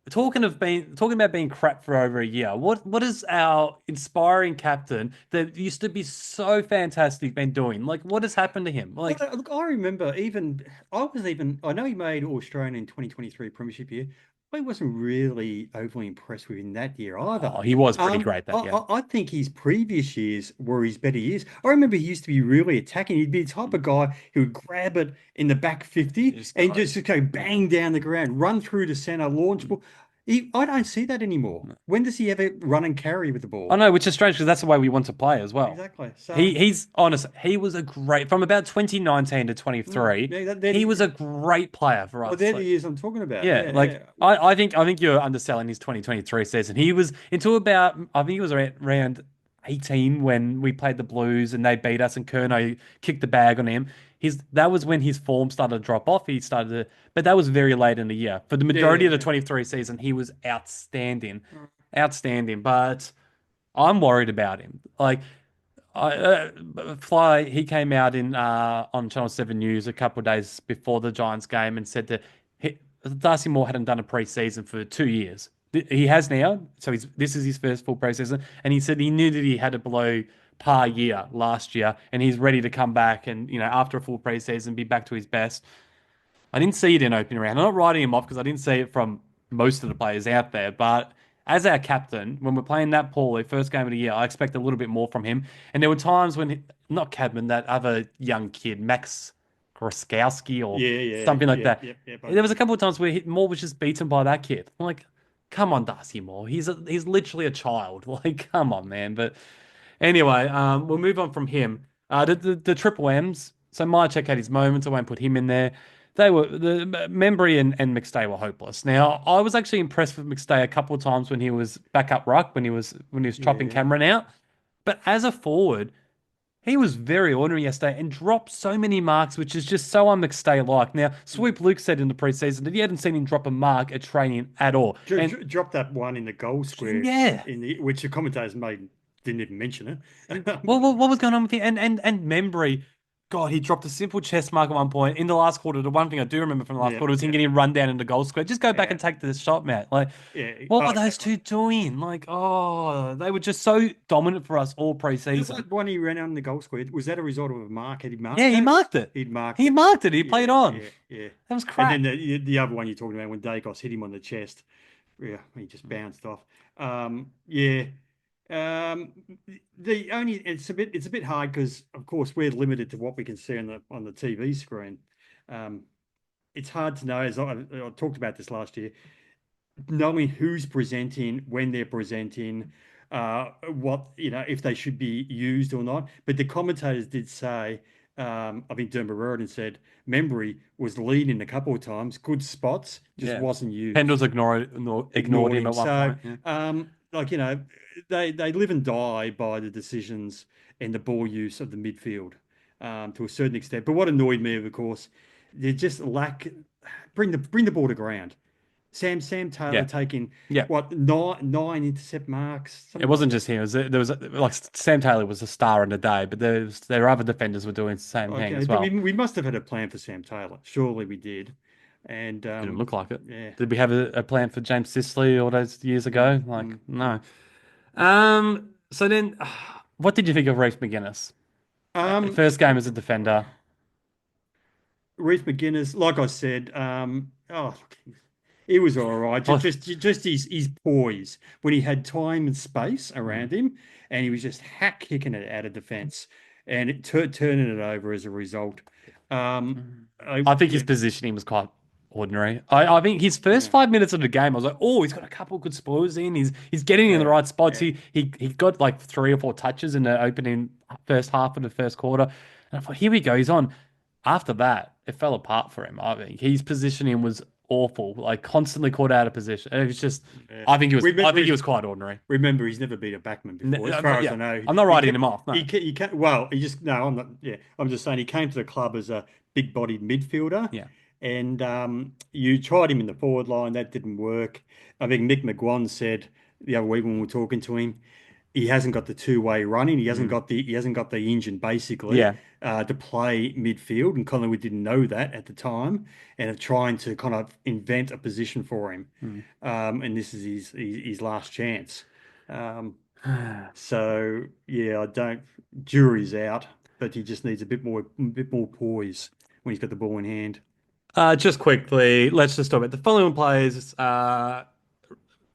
talking about being crap for over a year. What is our inspiring captain that used to be so fantastic been doing? Like, what has happened to him? well, Like, look, I remember I know he made All Australian in 2023 Premiership year. I wasn't really overly impressed with him that year either. oh, he was pretty great I, that year. I think his previous years were his better years. I remember he used to be really attacking. He'd be the type of guy who would grab it in the back 50 Just and got just go bang down the ground, run through the center, launch ball. I don't see that anymore. When does he ever run and carry with the I ball? know, which is strange because that's the way we want to play as well. Exactly. So, He's honest. He was a great from about 2019 to 23. yeah, He was a great player for well, us. they're the Like, years I'm talking about. yeah, Yeah, like yeah. I think you're underselling his 2023 season. He was until about I think it was around 18 when we played the Blues and they beat us and Kerno kicked the bag on him. That was when his form started to drop off. But that was very late in the year. For the Yeah, majority of the yeah. 23 season, he was outstanding, outstanding. But I'm worried about him. Like Fly, he came out in on Channel 7 News a couple of days before the Giants game and said that Darcy Moore hadn't done a preseason for 2 years. He has now, so this is his first full preseason, and he said he knew that he had a below par year last year, and he's ready to come back and after a full preseason be back to his best. I didn't see it in opening round. I'm not writing him off because I didn't see it from most of the players out there. But as our captain, when we're playing that poorly, first game of the year, I expect a little bit more from him. And there were times when, not Cadman, that other young kid, Max Groskowski or Yeah, yeah, something like yeah, that. yeah, yeah, both There of was a them. couple of times where Moore was just beaten by that kid. I'm like, come on, Darcy Moore. He's literally a child. Like, come on, man. But anyway, we'll move on from him. The Triple M's. So Myercheck had his moments. I won't put him in there. The Membry and McStay were hopeless. Now I was actually impressed with McStay a couple of times when he was back up ruck when he was chopping Yeah. Cameron out. But as a forward, he was very ordinary yesterday and dropped so many marks, which is just so un-McStay like. Now, Swoop Luke said in the preseason that he hadn't seen him drop a mark at training at all. And Drop that one in the goal square yeah, which the commentators made didn't even mention it. what was going on with him? And Membry, God, he dropped a simple chest mark at one point in the last quarter. The one thing I do remember from the last Yeah, quarter was him yeah, getting run down into goal square. Just go back yeah, and take the shot, Matt. Like, yeah. what Oh, were those two doing? Like, oh, they were just so dominant for us all just preseason. that one he ran out in the goal square. Was that a result of a mark? Had he Yeah, marked he that? marked it. He'd marked He it. marked it. He played Yeah, on. yeah, yeah. That was And then crap. the other one you're talking about when Dacos hit him on the chest. Yeah, he just bounced off. Yeah. Um, the only it's a bit hard because of course we're limited to what we can see on the TV screen. Um, it's hard to know, as I talked about this last year, knowing who's presenting, when they're presenting, what if they should be used or not. But the commentators did say, I think Dermot Ruridan said Membry was leading a couple of times, good spots, just Yeah. wasn't used, Pendles ignored ignored him him. at one So, point. Yeah. like they live and die by the decisions and the ball use of the midfield, to a certain extent. But what annoyed me, of course, they just lack bring the ball to ground. Sam Taylor Yeah, taking yeah. what nine intercept marks, It something like wasn't that. just him. There was like Sam Taylor was a star in the day, but there were other defenders were doing the same thing Okay, as well. we must have had a plan for Sam Taylor. Surely we did. And Didn't look like it. yeah. Did we have a plan for James Sisley all those years Mm, ago? Like, mm, mm. no. So then, what did you think of Reece McGuinness? Um, First game as a defender. Reece McGuinness, like I said, he was all right. Oh, Just his poise when he had time and space mm. around him, and he was just hack kicking it out of defence and turning it over as a result. I think his Yeah, positioning was quite ordinary. I think his first yeah, 5 minutes of the game, I was like, oh, he's got a couple good spoils in. He's getting in the yeah, right spots. yeah. He got like 3 or 4 touches in the opening first half of the first quarter. And I thought, here we go, he's on. After that, it fell apart for him. I think his positioning was awful, like constantly caught out of position. It was just, Yeah. I Remember, think he was quite ordinary. remember, he's never been a backman before, as far But as yeah, I know. I'm not He writing can, him off. No. he can. Well, he just no. I'm not. Yeah, I'm just saying he came to the club as a big-bodied midfielder, Yeah. and you tried him in the forward line. That didn't work. I think Mick McGuan said the other week when we were talking to him, he hasn't got the two-way running. Mm. He hasn't got the engine basically Yeah. to play midfield, and Collingwood didn't know that at the time, and are trying to kind of invent a position for him. Mm. And this is his last chance. Um, so yeah, I don't. Jury's out, but he just needs a bit more poise when he's got the ball in hand. Just quickly, let's just talk about the following players.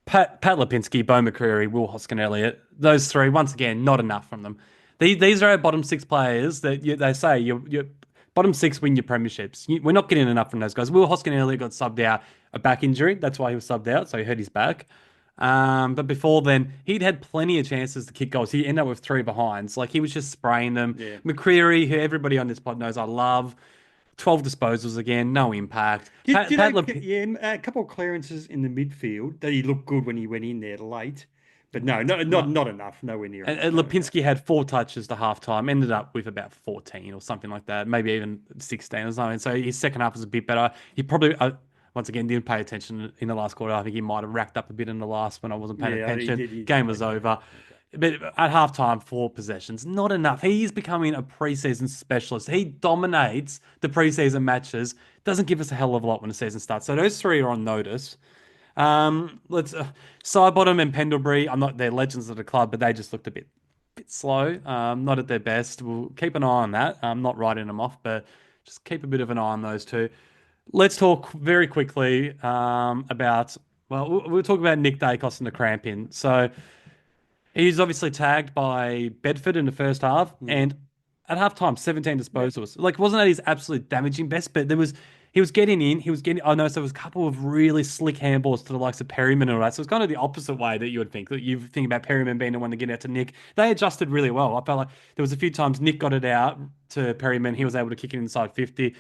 Pat Lipinski, Bo McCreary, Will Hoskin Elliott. Those three, once again, not enough from them. These are our bottom six players that they say your bottom six win your premierships. We're not getting enough from those guys. Will Hoskin Elliott got subbed out, a back injury. That's why he was subbed out, so he hurt his back. But before then, he'd had plenty of chances to kick goals. He ended up with three behinds. Like he was just spraying them. Yeah. McCreary, who everybody on this pod knows I love, 12 disposals again, no impact. Did I, yeah, a couple of clearances in the midfield that he looked good when he went in there late, but no, No. not enough, nowhere near enough, And nowhere enough. Lipinski had 4 touches to halftime, ended up with about 14 or something like that, maybe even 16 or something. So his second half was a bit better. He probably, once again, didn't pay attention in the last quarter. I think he might have racked up a bit in the last when I wasn't paying Yeah, attention. he did Game play was better. over. Okay. But at halftime, 4 possessions, not enough. He's becoming a preseason specialist. He dominates the preseason matches, doesn't give us a hell of a lot when the season starts. So those three are on notice. Let's Sidebottom and Pendlebury. I'm not they're legends of the club, but they just looked a bit slow. Not at their best. We'll keep an eye on that. I'm not writing them off, but just keep a bit of an eye on those two. Let's talk very quickly about. Well, we'll talk about Nick Dacos and the cramping. So he's obviously tagged by Bedford in the first half, Mm. and at halftime, 17 Yeah. disposals. Like, wasn't that his absolute damaging best? But he was getting in. He was getting. I know. So there was a couple of really slick handballs to the likes of Perryman and all that. So it's kind of the opposite way that you would think. That you think about Perryman being the one to get out to Nick. They adjusted really well. I felt like there was a few times Nick got it out to Perryman. He was able to kick it inside 50.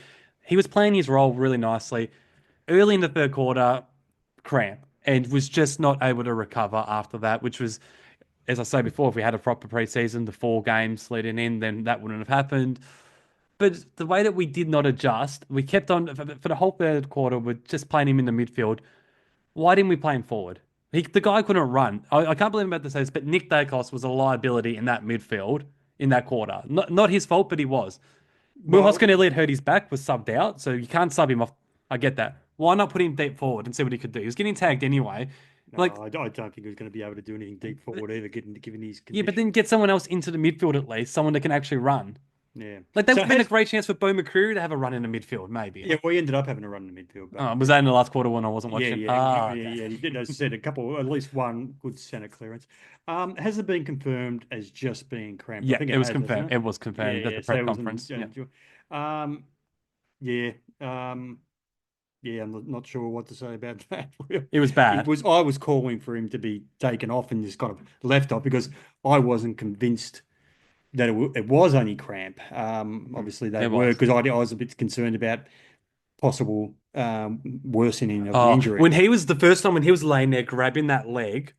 He was playing his role really nicely. Early in the third quarter, cramp, and was just not able to recover after that, which was, as I say before, if we had a proper preseason, the 4 games leading in, then that wouldn't have happened. But the way that we did not adjust, we kept on for the whole third quarter. We're just playing him in the midfield. Why didn't we play him forward? The guy couldn't run. I can't believe I'm about to say this, but Nick Dacos was a liability in that midfield in that quarter. Not his fault, but he was. Will Well, Hoskin Elliott hurt his back, was subbed out, so you can't sub him off. I get that. Why not put him deep forward and see what he could do? He was getting tagged anyway. Like, no, I don't think he was going to be able to do anything deep forward either, given his yeah, but condition. then get someone else into the midfield at least, someone that can actually run. Yeah. Like that would So have been a has great chance for Bo McCreary to have a run in the midfield, maybe. yeah, we ended up having to run in the midfield, but Was that in the last quarter when I wasn't yeah, watching? yeah, Ah, yeah, okay. yeah. He did, as I said, at least one good centre clearance. Has it been confirmed as just being cramped? I Yeah, think it it was has, hasn't confirmed. it? It was Yeah, confirmed at yeah. the So press it was an, conference. Yeah. um, yeah, yeah. I'm not sure what to say about that. It was It bad. was. I was calling for him to be taken off and just kind of left off because I wasn't convinced that it was only cramp. Obviously they It were was. because I was a bit concerned about possible worsening of the Oh, injury. when he was the first time when he was laying there grabbing that leg,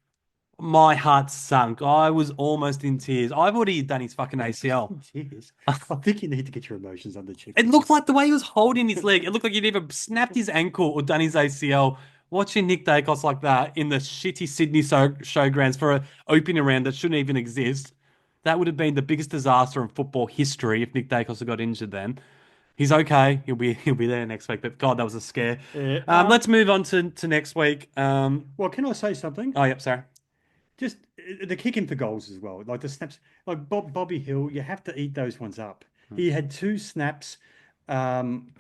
My heart sunk. I was almost in tears. I've already done his fucking ACL. Jeez. I think you need to get your emotions under check It with looked this. like the way he was holding his leg. It looked like he'd either snapped his ankle or done his ACL. Watching Nick Dacos like that in the shitty Sydney showgrounds for an opening round that shouldn't even exist, that would have been the biggest disaster in football history if Nick Dacos had got injured then. He's okay. He'll be there next week. But God, that was a scare. Uh, Let's um, move on to next week. well, can I say something? Oh, yep, sorry. Just the kicking for goals as well, like the snaps, like Bobby Hill. You have to eat those ones up. He had two snaps. Um,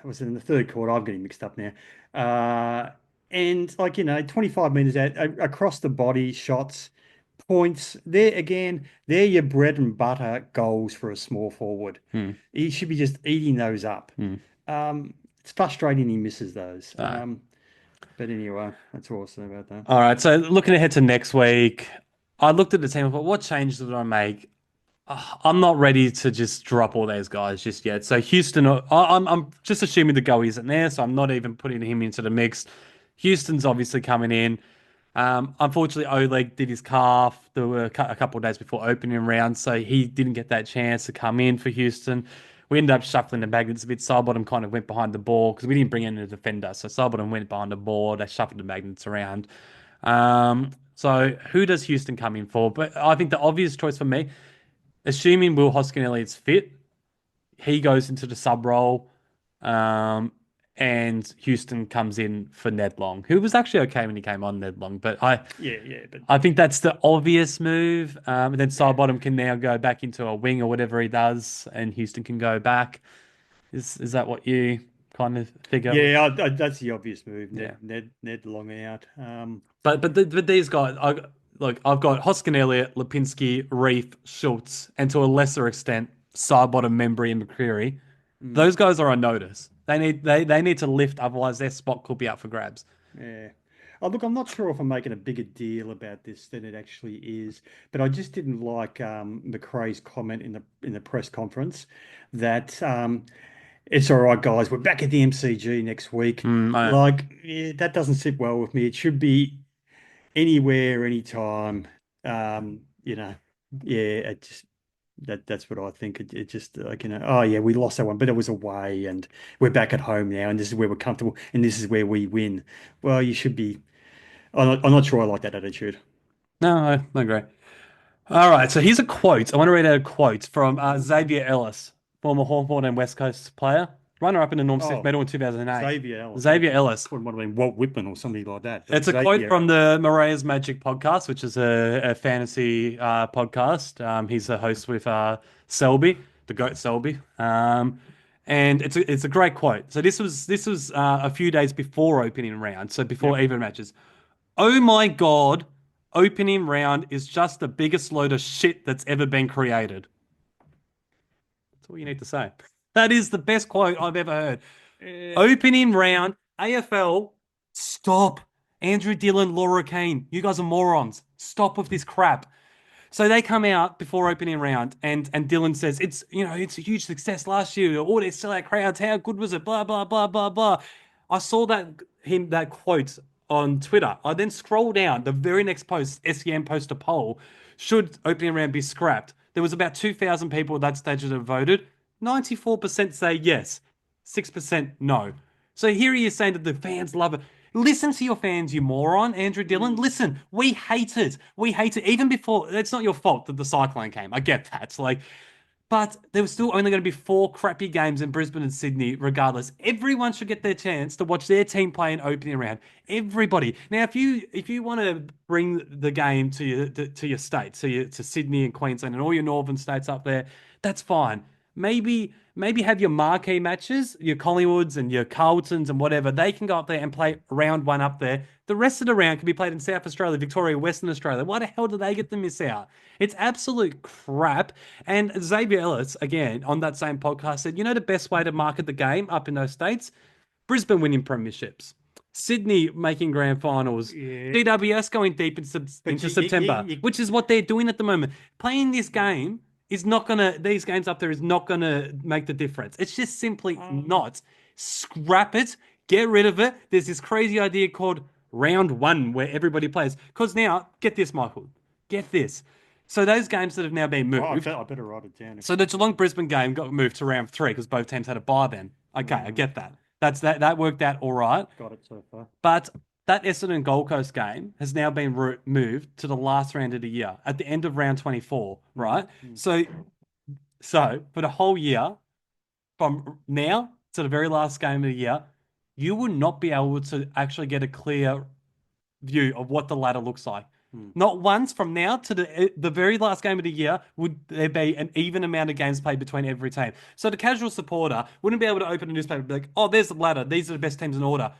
was it in the third quarter? I'm getting mixed up now. Uh, and like 25 meters out across the body shots, points. There again, they're your bread and butter goals for a small forward. Hmm. He should be just eating those up. Hmm. It's frustrating he misses those. Uh, But anyway, that's all I'll say about that. all right. So looking ahead to next week, I looked at the team and thought, what changes would I make? I'm not ready to just drop all those guys just yet. So Houston, I'm just assuming the go isn't there, so I'm not even putting him into the mix. Houston's obviously coming in. Unfortunately, Oleg did his calf. There were a couple of days before opening round, so he didn't get that chance to come in for Houston. We ended up shuffling the magnets a bit. Sidebottom kind of went behind the ball because we didn't bring in a defender. So Sidebottom went behind the ball. They shuffled the magnets around. So who does Houston come in for? But I think the obvious choice for me, assuming Will Hoskin Elliott's fit, he goes into the sub role, and Houston comes in for Ned Long, who was actually okay when he came on, Ned Long. But I, Yeah, yeah, but I think that's the obvious move. And then Sidebottom can now go back into a wing or whatever he does, and Houston can go back. Is that what you kind of figure? yeah, that's the obvious move. Yeah. Ned Long out. But these guys, I've got Hoskin Elliott, Lipinski, Reef, Schultz, and to a lesser extent, Sidebottom, Membry, and McCreary. Mm, Those guys are on notice. They need to lift, otherwise their spot could be up for grabs. yeah. Oh, look, I'm not sure if I'm making a bigger deal about this than it actually is, but I just didn't like McRae's comment in the press conference that it's all right, guys. We're back at the MCG next week. Mm, Like, yeah, that doesn't sit well with me. It should be anywhere, anytime. You know, yeah, it just that's what I think. It just like oh yeah, we lost that one, but it was away, and we're back at home now, and this is where we're comfortable, and this is where we win. Well, you should be. I'm not sure I like that attitude. no, I agree. All right, so here's a quote. I want to read out a quote from Xavier Ellis, former Hawthorn and West Coast player, runner-up in the Norm Smith Oh, Medal in 2008. Xavier Ellis. I Xavier Ellis. thought it might have been Walt Whitman or something like that. But It's a quote Xavier, from the Mariah's Magic podcast, which is a fantasy podcast. He's a host with Selby, the goat Selby. And it's a great quote. So this was a few days before opening round, so before yep. even matches. Oh my God, opening round is just the biggest load of shit that's ever been created. That's all you need to say. That is the best quote I've ever heard. Opening round, AFL, stop. Andrew Dillon, Laura Kane, you guys are morons. Stop with this crap. So they come out before opening round, and Dylan says it's a huge success last year. All their sellout crowds, how good was it? Blah blah blah blah blah. I saw that quote on Twitter. I then scroll down the very next post. SEM post a poll: should opening round be scrapped? There was about 2,000 people at that stage that have voted. 94% say yes, 6% no. So here he is saying that the fans love it. Listen to your fans, you moron, Andrew Dillon. Listen, we hate it. We hate it. Even before, it's not your fault that the cyclone came. I get that. It's like, but there was still only going to be 4 crappy games in Brisbane and Sydney, regardless. Everyone should get their chance to watch their team play an opening round. Everybody. Now, if you want to bring the game to your state, to Sydney and Queensland and all your northern states up there, that's fine. Maybe have your marquee matches, your Collingwoods and your Carltons and whatever. They can go up there and play round one up there. The rest of the round can be played in South Australia, Victoria, Western Australia. Why the hell do they get to miss out? It's absolute crap. And Xavier Ellis, again, on that same podcast, said, the best way to market the game up in those states? Brisbane winning premierships. Sydney making grand finals. Yeah, GWS going deep but into September, which is what they're doing at the moment. Playing this game is not gonna these games up there is not gonna make the difference. It's just simply not. Scrap it, get rid of it. There's this crazy idea called round one where everybody plays. Because now, get this, Michael, get this. So those games that have now been Oh, moved. I better write it down. So the Geelong Brisbane game got moved to round three because both teams had a bye then. Okay, I get that. That worked out all right. Got it so far. But that Essendon Gold Coast game has now been moved to the last round of the year at the end of round 24, right? So for the whole year, from now to the very last game of the year, you will not be able to actually get a clear view of what the ladder looks like. Not once from now to the very last game of the year would there be an even amount of games played between every team. So the casual supporter wouldn't be able to open a newspaper and be like, oh, there's the ladder. These are the best teams in order.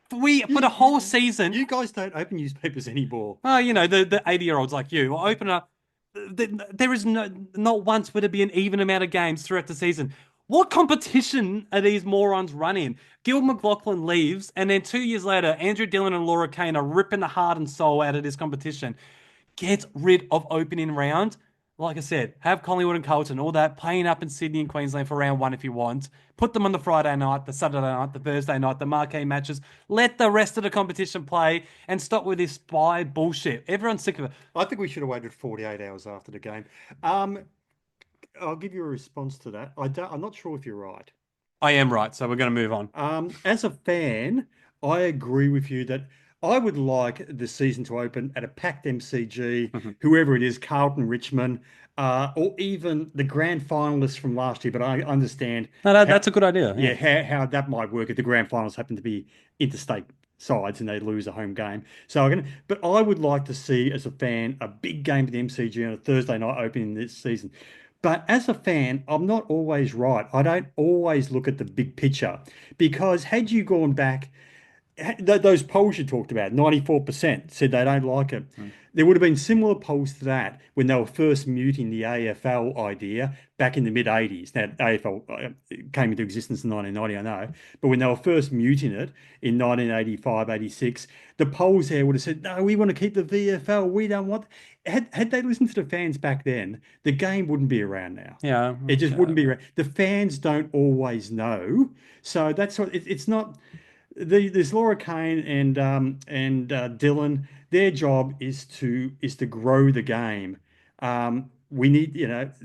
For the whole season. You guys don't open newspapers anymore. Oh, the 80-year-olds like you will open up. There is not once would there be an even amount of games throughout the season. What competition are these morons running? Gil McLaughlin leaves, and then 2 years later, Andrew Dillon and Laura Kane are ripping the heart and soul out of this competition. Get rid of opening round. Like I said, have Collingwood and Carlton, all that, playing up in Sydney and Queensland for round one if you want. Put them on the Friday night, the Saturday night, the Thursday night, the marquee matches. Let the rest of the competition play and stop with this spy bullshit. Everyone's sick of it. I think we should have waited 48 hours after the game. I'll give you a response to that. I'm not sure if you're right. I am right, so we're going to move on. As a fan, I agree with you that I would like the season to open at a packed MCG, whoever it is, Carlton, Richmond, or even the grand finalists from last year. But I understand. No, that's a good idea. Yeah, how that might work if the grand finals happen to be interstate sides and they lose a home game. But I would like to see, as a fan, a big game at the MCG on a Thursday night opening this season. But as a fan, I'm not always right. I don't always look at the big picture, because had you gone back, those polls you talked about, 94% said they don't like it. There would have been similar polls to that when they were first mooting the AFL idea back in the mid 80s. Now, AFL came into existence in 1990, I know, but when they were first mooting it in 1985, 86, the polls there would have said, no, we want to keep the VFL. We don't want. Had they listened to the fans back then, the game wouldn't be around now. Yeah. It just wouldn't be around. The fans don't always know. So that's what it's not. There's Laura Kane and Dillon. Their job is to grow the game. We need,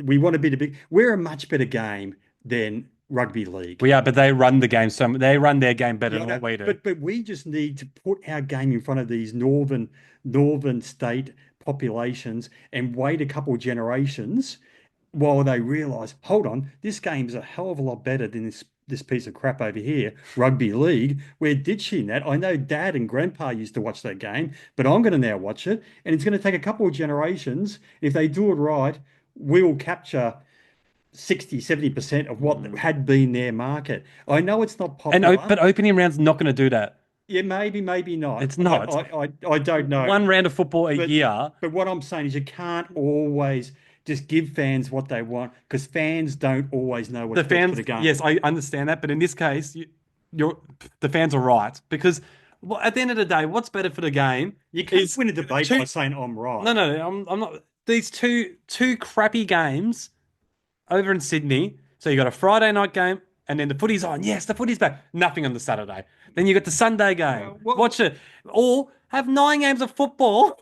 we want to be the big. We're a much better game than rugby league. We are, but they run the game. So they run their game better than what we do. But we just need to put our game in front of these northern state populations and wait a couple of generations while they realise, hold on, this game's a hell of a lot better than this piece of crap over here, rugby league. We're ditching that. I know Dad and Grandpa used to watch that game, but I'm going to now watch it, and it's going to take a couple of generations. If they do it right, we will capture 60-70% of what had been their market. I know it's not popular, but opening round's not going to do that. Yeah, maybe not. It's not. I don't know. One round of football a year. But what I'm saying is you can't always just give fans what they want, because fans don't always know what's best for the game. Yes, I understand that, but in this case, the fans are right, because at the end of the day, what's better for the game? You can't win a debate by saying I'm right. No, I'm not. These two crappy games over in Sydney. So you got a Friday night game, and then the footy's on. Yes, the footy's back. Nothing on the Saturday. Then you got the Sunday game. Watch it, or have 9 games of football.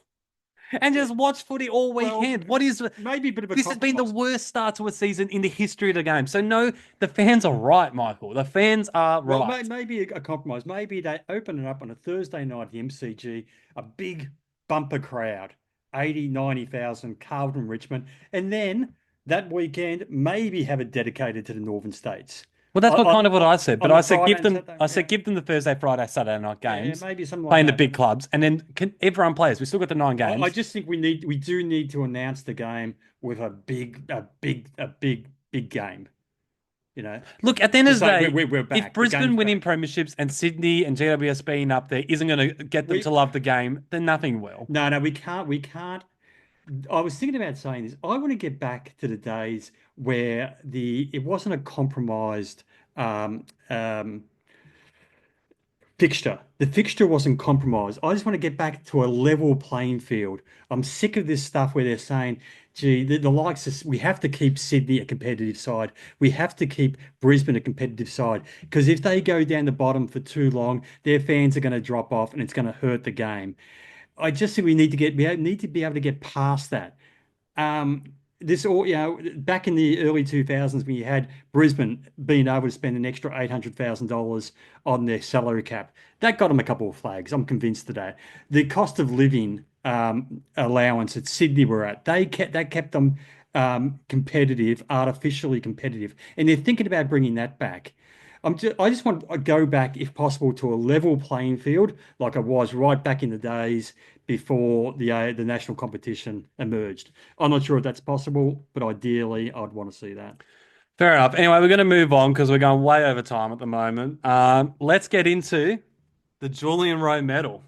And just watch footy all weekend. Maybe a bit of a this has been the worst start to a season in the history of the game. So no, the fans are right, Michael. The fans are right. Well, maybe a compromise. Maybe they open it up on a Thursday night at the MCG, a big bumper crowd, 80, 90,000, Carlton, Richmond, and then that weekend maybe have it dedicated to the Northern States. Well, that's kind of what I said. But I said give them the Thursday, Friday, Saturday night games. Yeah, maybe something playing like the big clubs, and then everyone plays. We still got the 9 games. I just think we do need to announce the game with a big game. Look, at the end of the day, we're back. If Brisbane winning premierships and Sydney and GWS being up there isn't going to get them to love the game, then nothing will. No, we can't. I was thinking about saying this. I want to get back to the days where it wasn't a compromised fixture. The fixture wasn't compromised. I just want to get back to a level playing field. I'm sick of this stuff where they're saying, Gee, the likes of we have to keep Sydney a competitive side. We have to keep Brisbane a competitive side because if they go down the bottom for too long, their fans are going to drop off and it's going to hurt the game. I just think we need to be able to get past that. Um, this all back in the early 2000s when you had Brisbane being able to spend an extra $800,000 on their salary cap, that got them a couple of flags. I'm convinced of that. The cost of living allowance that Sydney were at, that kept them competitive, artificially competitive, and they're thinking about bringing that back. I just want to go back, if possible, to a level playing field like it was right back in the days before the national competition emerged. I'm not sure if that's possible, but ideally, I'd want to see that. Fair enough. Anyway, we're going to move on because we're going way over time at the moment. Let's get into the Julian Rowe Medal.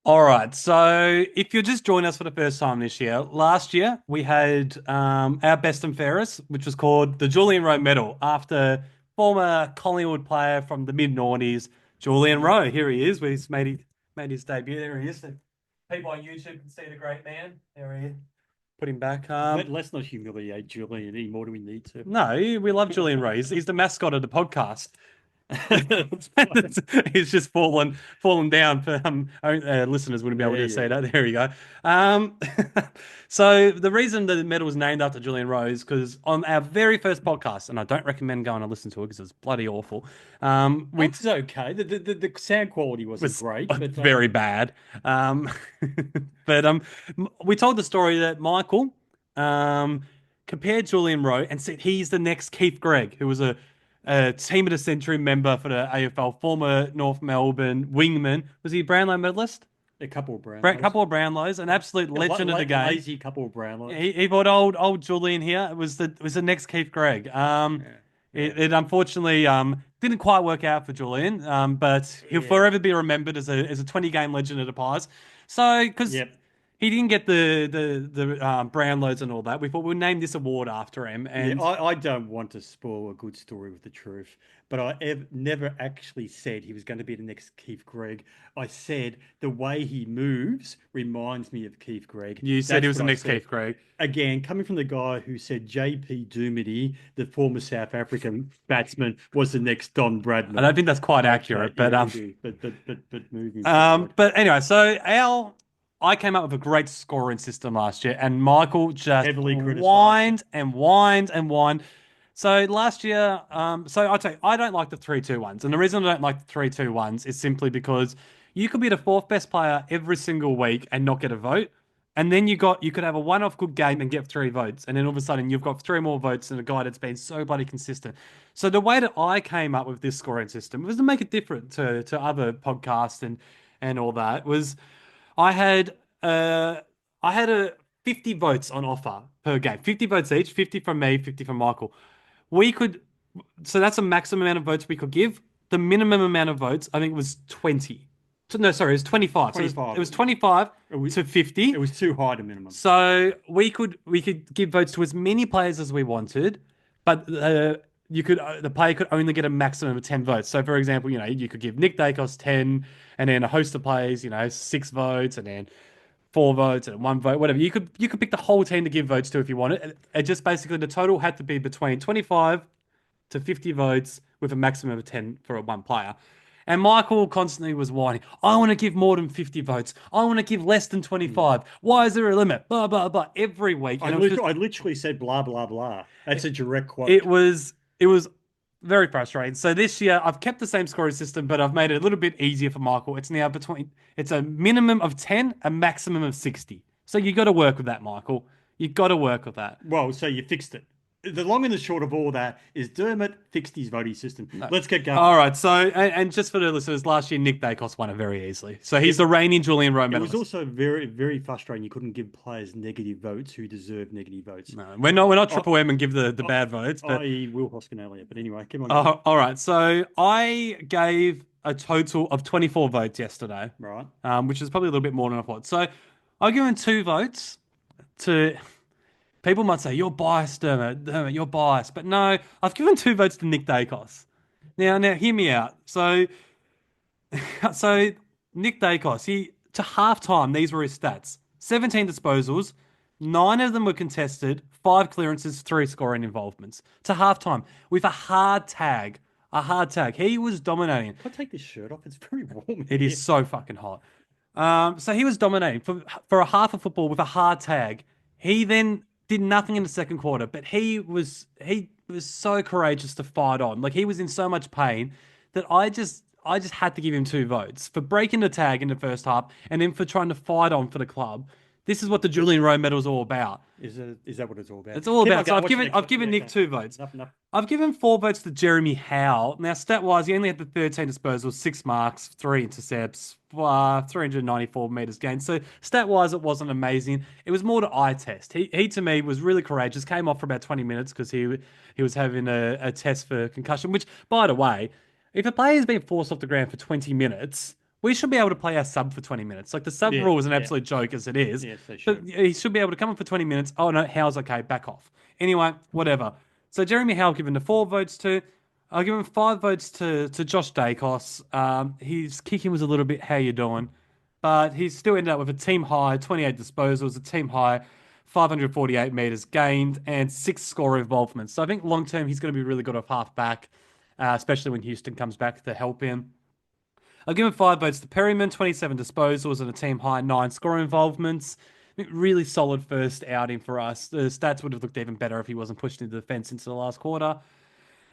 All right. So if you're just joining us for the first time this year, last year we had our best and fairest, which was called the Julian Rowe Medal after former Collingwood player from the mid-noughties, Julian Rowe. Here he is. He's made his debut. There he is. People on YouTube can see the great man. There he is. Put him back. Let's not humiliate Julian anymore. Do we need to? No, we love Julian Rowe. He's the mascot of the podcast. He's just fallen down for listeners wouldn't be able to see that. There you go. So the reason the medal was named after Julian Rowe is because on our very first podcast, and I don't recommend going to listen to it because it's bloody awful. It's okay. The sound quality wasn't great, but very bad. But we told the story that Michael compared Julian Rowe and said he's the next Keith Gregg, who was a team of the century member for the AFL, former North Melbourne wingman. Was he a Brownlow medalist? A couple of Brownlows. Couple of Brownlows, an absolute legend of the game. Lazy couple of Brownlows. He thought old Julian here was the next Keith Gregg. It unfortunately didn't quite work out for Julian, but he'll forever be remembered as a 20-game legend of the Pies. So because he didn't get the Brownlows and all that, we thought we'd name this award after him. And I don't want to spoil a good story with the truth, but I never actually said he was going to be the next Keith Gregg. I said the way he moves reminds me of Keith Gregg. You said he was the next Keith Gregg. Again, coming from the guy who said J.P. Doomity, the former South African batsman, was the next Don Bradman. I don't think that's quite accurate, but moving. But anyway, so I came up with a great scoring system last year, and Michael just heavily whined and whined and whined. So last year, so I'll tell you, I don't like the 3-2-1s. And the reason I don't like the 3-2-1s is simply because you could be the fourth best player every single week and not get a vote. And then you could have a one-off good game and get 3 votes. And then all of a sudden you've got 3 more votes than a guy that's been so bloody consistent. So the way that I came up with this scoring system was to make it different to other podcasts and all that was I had a 50 votes on offer per game. 50 votes each, 50 from me, 50 from Michael. So that's a maximum amount of votes we could give. The minimum amount of votes, I think, was 20. No, sorry, it was 25. 25. So it was 25 to 50. It was too high to minimum. So we could give votes to as many players as we wanted, but the player could only get a maximum of 10 votes. So for example, you could give Nick Dacos 10, and then a host of players, 6 votes, and then 4 votes and 1 vote, whatever. You could pick the whole team to give votes to if you wanted. It just basically the total had to be between 25 to 50 votes with a maximum of 10 for one player. And Michael constantly was whining, I want to give more than 50 votes. I want to give less than 25. Why is there a limit? Blah, blah, blah. Every week. I literally said blah, blah, blah. That's a direct quote. It was very frustrating. So this year, I've kept the same scoring system, but I've made it a little bit easier for Michael. It's now it's a minimum of 10, a maximum of 60. So you got to work with that, Michael. You got to work with that. Well, so you fixed it. The long and the short of all that is Dermot fixed his voting system. No. Let's get going. All right. So, and just for the listeners, last year Nick Dacos won it very easily. So he's the reigning Julian Rowe medalist. It was also very, very frustrating. You couldn't give players negative votes who deserve negative votes. No, we're not Triple M and give the bad votes. But Will Hoskin earlier. But anyway, come on. All right. So I gave a total of 24 votes yesterday. Right. Which is probably a little bit more than I thought. So I've given 2 votes to. People might say, you're biased, Dermot, you're biased. But no, I've given 2 votes to Nick Dacos. Now, hear me out. So Nick Dacos, to halftime, these were his stats. 17 disposals, 9 of them were contested, 5 clearances, 3 scoring involvements. To halftime with a hard tag. A hard tag. He was dominating. Can I take this shirt off? It's very warm. It is so fucking hot. So he was dominating for a half of football with a hard tag. He then did nothing in the second quarter, but he was so courageous to fight on. Like he was in so much pain that I just had to give him 2 votes for breaking the tag in the first half and then for trying to fight on for the club. This is what the Julian Rowe Medal is all about. Is that what it's all about? It's all about. So Going. I've given Nick 2 votes. Enough. I've given 4 votes to Jeremy Howe. Now, stat-wise, he only had the 13 disposals, 6 marks, 3 intercepts, 394 meters gained. So stat-wise, it wasn't amazing. It was more the eye test. He to me was really courageous. Came off for about 20 minutes because he was having a test for concussion. Which, by the way, if a player's been forced off the ground for 20 minutes. We should be able to play our sub for 20 minutes. Like the sub rule is an absolute joke as it is. Yes, they should. But he should be able to come in for 20 minutes. Oh no, Howe's okay, back off. Anyway, whatever. So Jeremy Howe given the 4 votes to. I'll give him 5 votes to Josh Dacos. His kicking was a little bit how you doing, but he still ended up with a team high 28 disposals, a team high 548 meters gained, and 6 score involvements. So I think long term he's going to be really good off half back, especially when Houston comes back to help him. I'll give him 5 votes to Perryman, 27 disposals and a team high 9 score involvements. Really solid first outing for us. The stats would have looked even better if he wasn't pushed into the fence into the last quarter.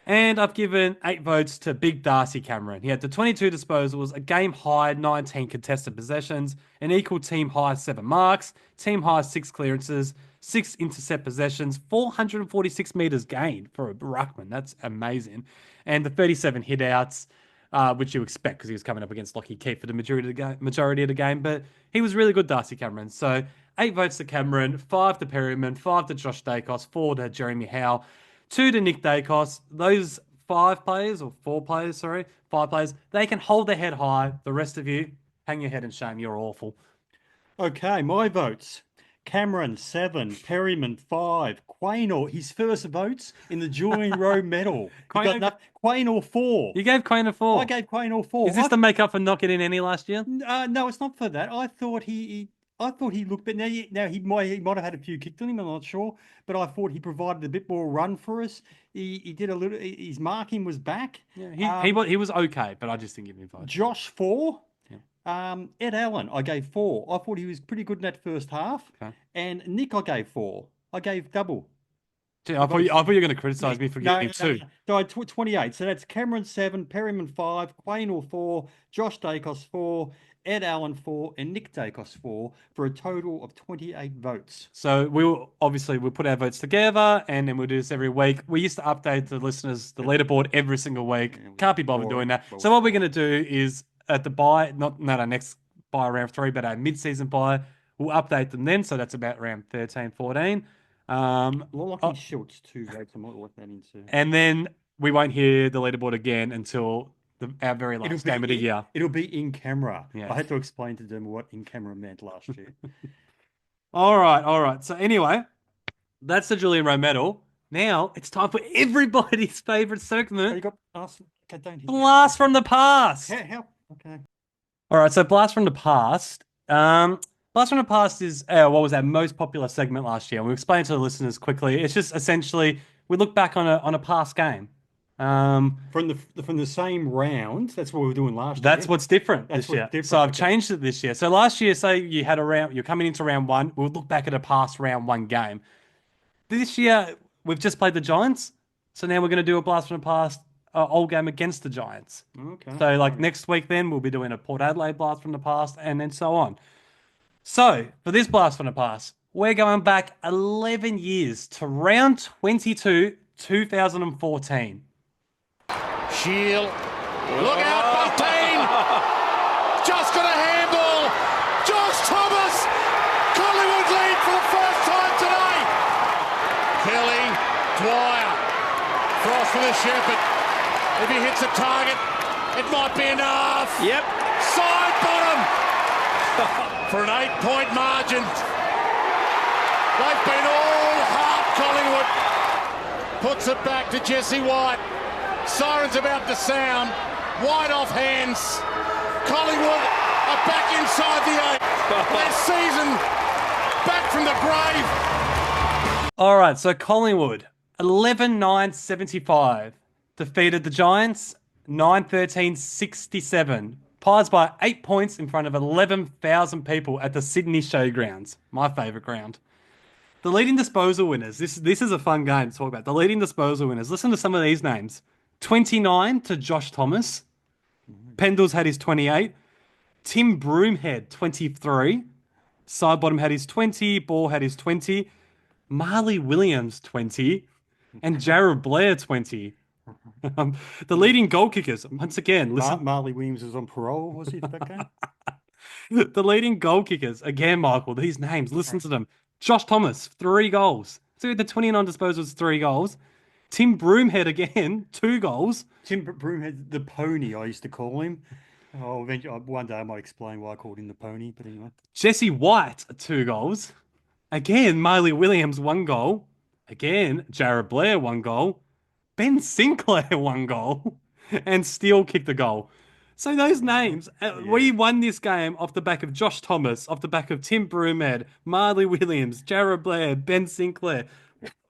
And I've given 8 votes to Big Darcy Cameron. He had the 22 disposals, a game high 19 contested possessions, an equal team high 7 marks, team high 6 clearances, 6 intercept possessions, 446 meters gained for a ruckman. That's amazing. And the 37 hit outs. Which you expect because he was coming up against Lockie Keefe for the majority of the game. But he was really good, Darcy Cameron. So 8 votes to Cameron, 5 to Perryman, 5 to Josh Dacos, 4 to Jeremy Howe, 2 to Nick Dacos. Those 5 players, they can hold their head high. The rest of you, hang your head in shame. You're awful. Okay, my votes. Cameron, 7. Perryman, 5. Quaynor, his first votes in the Julian Rowe Medal. Quaynor, 4. You gave Quaynor 4. I gave Quaynor 4. Is this to make up for not getting any last year? No, it's not for that. I thought he looked, but now he might have had a few kicked on him. I'm not sure, but I thought he provided a bit more run for us. He did a little. His marking was back. Yeah, he was okay, but I just didn't give him 5. Josh, 4. Ed Allen, I gave 4. I thought he was pretty good in that first half. Okay. And Nick, I gave 4. I gave double. Gee, I thought you were going to criticise me for giving 2. So I 28. So that's Cameron 7, Perryman 5, Quaynor 4, Josh Dacos 4, Ed Allen 4, and Nick Dacos 4 for a total of 28 votes. So we'll put our votes together and then we'll do this every week. We used to update the listeners, the leaderboard every single week. Can't be bothered doing that. So what we're going to do is at the bye, not our next bye round 3, but our mid-season bye, we'll update them then. So that's about round 13, 14. Lockie Schultz 2 votes. I might work that into. And then we won't hear the leaderboard again until our very last game of the year. It'll be in camera. Yeah. I had to explain to them what in camera meant last year. All right. So anyway, that's the Julian Rowe Medal. Now it's time for everybody's favourite segment. You got Blast from the Past. How? Okay. All right. So Blast from the Past. Blast from the Past is what was our most popular segment last year. And we'll explain it to the listeners quickly. It's just essentially we look back on a past game. From the same round. That's what we were doing last year. That's what's different this year. So I've changed it this year. So last year, say you had you're coming into round 1. We'll look back at a past round 1 game. This year we've just played the Giants, so now we're going to do a Blast from the Past old game against the Giants. Okay. So next week, then we'll be doing a Port Adelaide Blast from the Past, and then so on. So for this Blast from the Past, we're going back 11 years to round 22, 2014. Shield. Look out, Bunting! Just got a handball. Josh Thomas! Collingwood lead for the first time today. Kelly, Dwyer. Frost with a Shepherd. If he hits a target, it might be enough. Yep. Side bottom for an 8-point margin. They've been all heart, Collingwood. Puts it back to Jesse White. Siren's about to sound. White off hands. Collingwood are back inside the 8. Last season, back from the grave. All right, so Collingwood, 11-9-75, defeated the Giants, 9-13-67. Pies by 8 points in front of 11,000 people at the Sydney Showgrounds, my favourite ground. The leading disposal winners, this is a fun game to talk about. The leading disposal winners, listen to some of these names. 29 to Josh Thomas. Pendles had his 28. Tim Broomhead, 23. Sidebottom had his 20. Ball had his 20. Marley Williams, 20. And Jared Blair, 20. The leading goal kickers, once again, listen. Marley Williams was on parole, was he, for that game? The leading goal kickers, again, Michael, these names, listen to them. Josh Thomas, 3 goals. So the 29 disposals, 3 goals. Tim Broomhead again, 2 goals. Tim Broomhead, the pony, I used to call him. Oh, eventually, one day I might explain why I called him the pony, but anyway. Jesse White, 2 goals. Again, Marley Williams, 1 goal. Again, Jared Blair, 1 goal. Ben Sinclair, 1 goal. And Steele kicked the goal. So those names, we won this game off the back of Josh Thomas, off the back of Tim Broomhead, Marley Williams, Jared Blair, Ben Sinclair.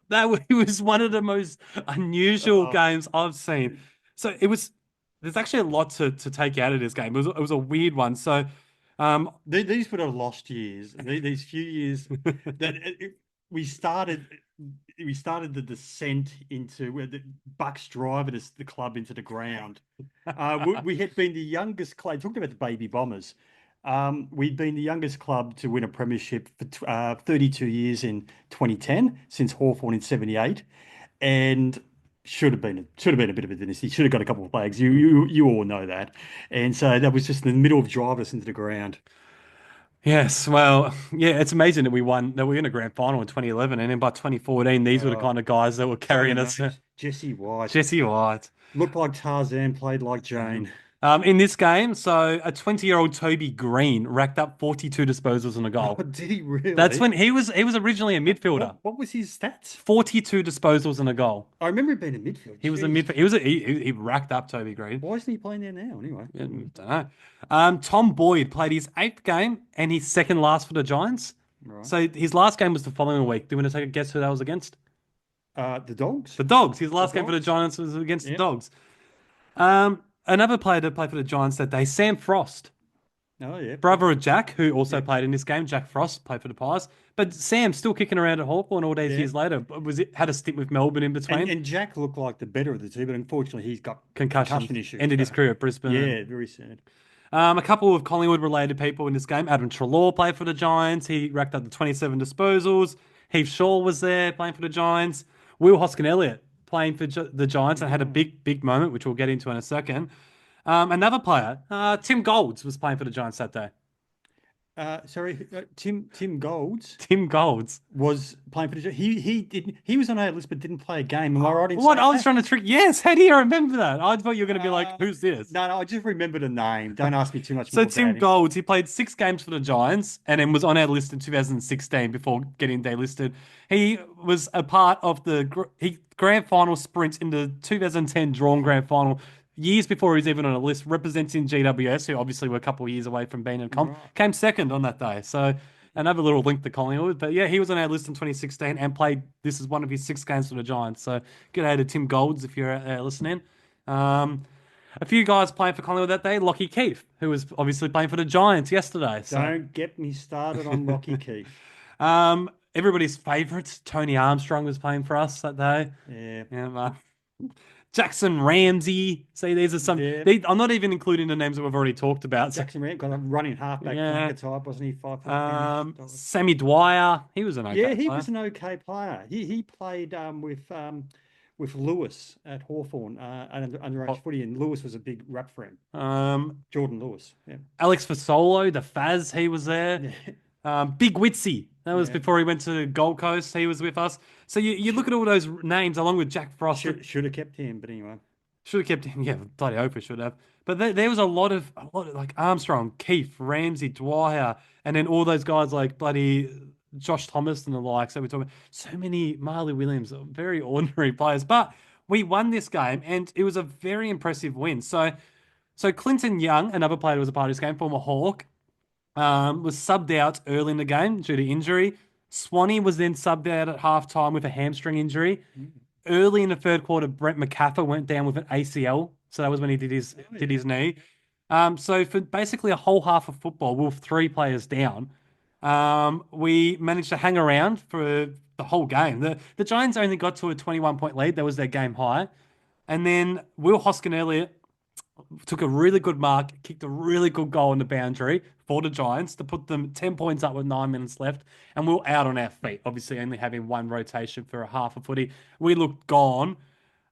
That was one of the most unusual games I've seen. So there's actually a lot to take out of this game. It was a weird one. So these were the lost years. These few years that we started the descent into where the Bucks driving us, the club into the ground. We had been the youngest club. Talking about the baby Bombers, we'd been the youngest club to win a premiership for 32 years in 2010, since Hawthorn in 78, and should have been a bit of a dynasty. Should have got a couple of flags. You all know that, and so that was just in the middle of driving us into the ground. Yes, well, yeah, it's amazing that we won. That we were in a grand final in 2011, and then by 2014, these were the kind of guys that were carrying us. Jesse White. Jesse White Looked like Tarzan, played like Jane. In this game, so a 20-year-old Toby Green racked up 42 disposals and a goal. Oh, did he really? That's when he was originally a midfielder. What was his stats? 42 disposals and a goal. I remember him being a midfielder. He was a midfield. He racked up Toby Green. Why isn't he playing there now? Anyway, don't know. Tom Boyd played his 8th game and his 2nd last for the Giants. Right. So his last game was the following week. Do you want to take a guess who that was against? The Dogs. The Dogs. His last game for the Giants was against the Dogs. Another player that played for the Giants that day, Sam Frost. Oh, yeah. Brother of Jack, who also played in this game. Jack Frost played for the Pies. But Sam still kicking around at Hawthorn all these years later. Had a stint with Melbourne in between. And Jack looked like the better of the two, but unfortunately he's got concussion issues. Ended his career at Brisbane. Yeah, very sad. A couple of Collingwood-related people in this game. Adam Treloar played for the Giants. He racked up the 27 disposals. Heath Shaw was there playing for the Giants. Will Hoskin-Elliott playing for the Giants and had a big moment, which we'll get into in a second. Another player, Tim Golds, was playing for the Giants that day. Tim Golds. Tim Golds was playing for the Giants. He was on our list but didn't play a game. Am I right in what? saying I was trying to trick. Yes, how do you remember that? I thought you were going to be like, who's this? No, I just remember the name. Don't ask me too much. So Tim Golds, he played 6 games for the Giants and then was on our list in 2016 before getting delisted. He was a part of the grand final sprint in the 2010 drawn grand final. Years before he was even on a list, representing GWS, who obviously were a couple of years away from being in comp, came second on that day. So another little link to Collingwood. But yeah, he was on our list in 2016 and played, this is one of his 6 games for the Giants. So good day to Tim Golds if you're out there listening. A few guys playing for Collingwood that day, Lockie Keefe, who was obviously playing for the Giants yesterday. So. Don't get me started on Lockie Keefe. Everybody's favourites, Tony Armstrong was playing for us that day. Yeah. Jackson Ramsey. See, these are some. Yeah. I'm not even including the names that we've already talked about. Jackson Ramsey got a running halfback type, wasn't he? 5 Sammy Dwyer. He was an okay player. He was an okay player. He played with Lewis at Hawthorn underage footy, and Lewis was a big rap for him. Jordan Lewis. Yeah. Alex Fasolo, the Faz, he was there. Big Witsy. That was before he went to Gold Coast. He was with us. So you look at all those names along with Jack Frost. Should have kept him, but anyway. Should have kept him. Yeah, bloody hope we should have. But there was a lot of like Armstrong, Keefe, Ramsey, Dwyer, and then all those guys like bloody Josh Thomas and the likes that we're talking about. So many Marley Williams, very ordinary players. But we won this game, and it was a very impressive win. So Clinton Young, another player who was a part of this game, former Hawk, was subbed out early in the game due to injury. Swanee was then subbed out at halftime with a hamstring injury. Early in the third quarter, Brent McCaffrey went down with an ACL. So that was when he did his knee. So for basically a whole half of football, we were 3 players down. We managed to hang around for the whole game. The Giants only got to a 21-point lead. That was their game high. And then Will Hoskin-Elliott took a really good mark, kicked a really good goal in the boundary for the Giants to put them 10 points up with 9 minutes left. And we were out on our feet, obviously only having one rotation for a half a footy. We looked gone.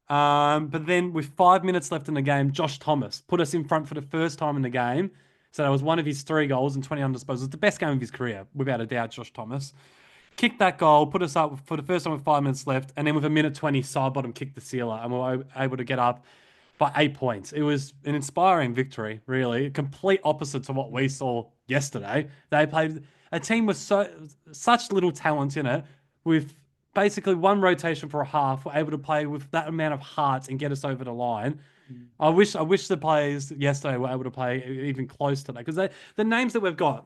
But then with 5 minutes left in the game, Josh Thomas put us in front for the first time in the game. So that was one of his 3 goals and 20 on disposals. The best game of his career, without a doubt, Josh Thomas. Kicked that goal, put us up for the first time with 5 minutes left, and then with a minute 20, side bottom kicked the sealer, and we were able to get up by 8 points. It was an inspiring victory, really. Complete opposite to what we saw yesterday. They played a team with such little talent in it, with basically one rotation for a half, were able to play with that amount of heart and get us over the line. I wish the players yesterday were able to play even close to that, because the names that we've got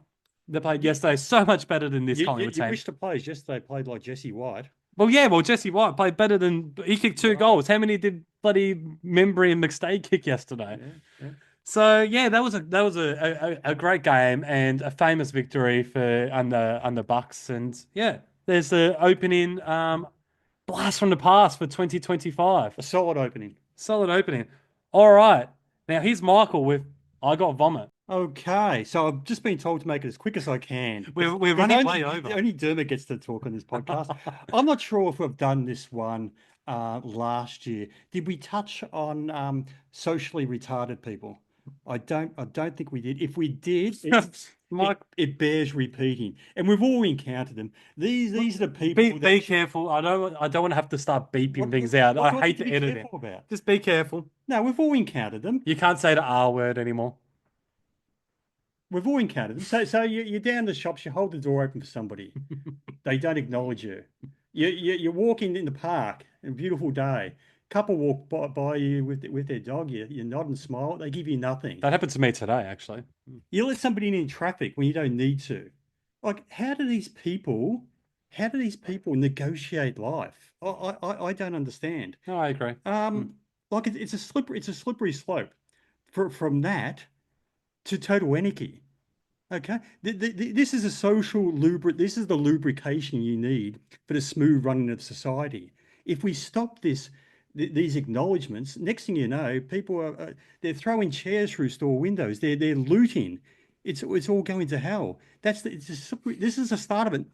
that played yesterday so much better than this Collingwood team. You wish the players yesterday played like Jesse White. Well, Jesse White played better than he kicked 2 goals. How many did bloody Membry and McStay kick yesterday? Yeah. So yeah, that was a great game and a famous victory for under Bucks. And yeah, there's the opening blast from the past for 2025. A solid opening. Solid opening. All right, now here's Michael with I got vomit. Okay, so I've just been told to make it as quick as I can. We're running way over. Only Dermot gets to talk on this podcast. I'm not sure if we've done this one last year. Did we touch on socially retarded people? I don't think we did. If we did, it bears repeating, and we've all encountered them. These are the people. Be careful. I don't want to have to start beeping things out. I hate the editing. Just be careful. No, we've all encountered them. You can't say the R word anymore. We've all encountered them. So you're down the shops, you hold the door open for somebody. They don't acknowledge you. You're walking in the park, a beautiful day. Couple walk by you with their dog. You nod and smile. They give you nothing. That happened to me today, actually. You let somebody in traffic when you don't need to. Like, how do these people negotiate life? I don't understand. No, I agree. Like it's a slippery slope from that to total anarchy. Okay, this is a social This is the lubrication you need for the smooth running of society. If we stop these acknowledgements, next thing you know, people they're throwing chairs through store windows. They're looting. It's all going to hell. This is the start of it.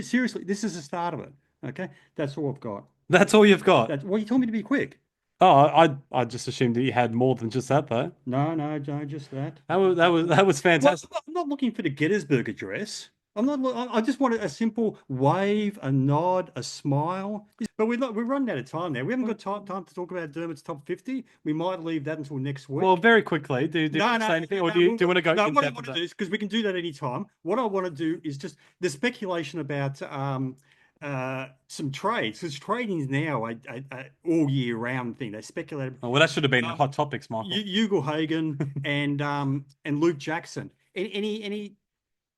Seriously, this is the start of it. Okay, that's all I've got. That's all you've got. Well, you told me to be quick. Oh, I just assumed that you had more than just that, though. No, just that. That was fantastic. Well, I'm not looking for the Gettysburg Address. I'm not. I just want a simple wave, a nod, a smile. But we're running out of time now. We haven't got time to talk about Dermot's top 50. We might leave that until next week. Well, very quickly. Do you say anything, or do you want to go? No, what I want to do is, because we can do that any time. What I want to do is just the speculation about some trades, because trading is now a all year round thing. They speculate. Oh, well, that should have been the hot topics, Michael. Ugle Hagen and Luke Jackson.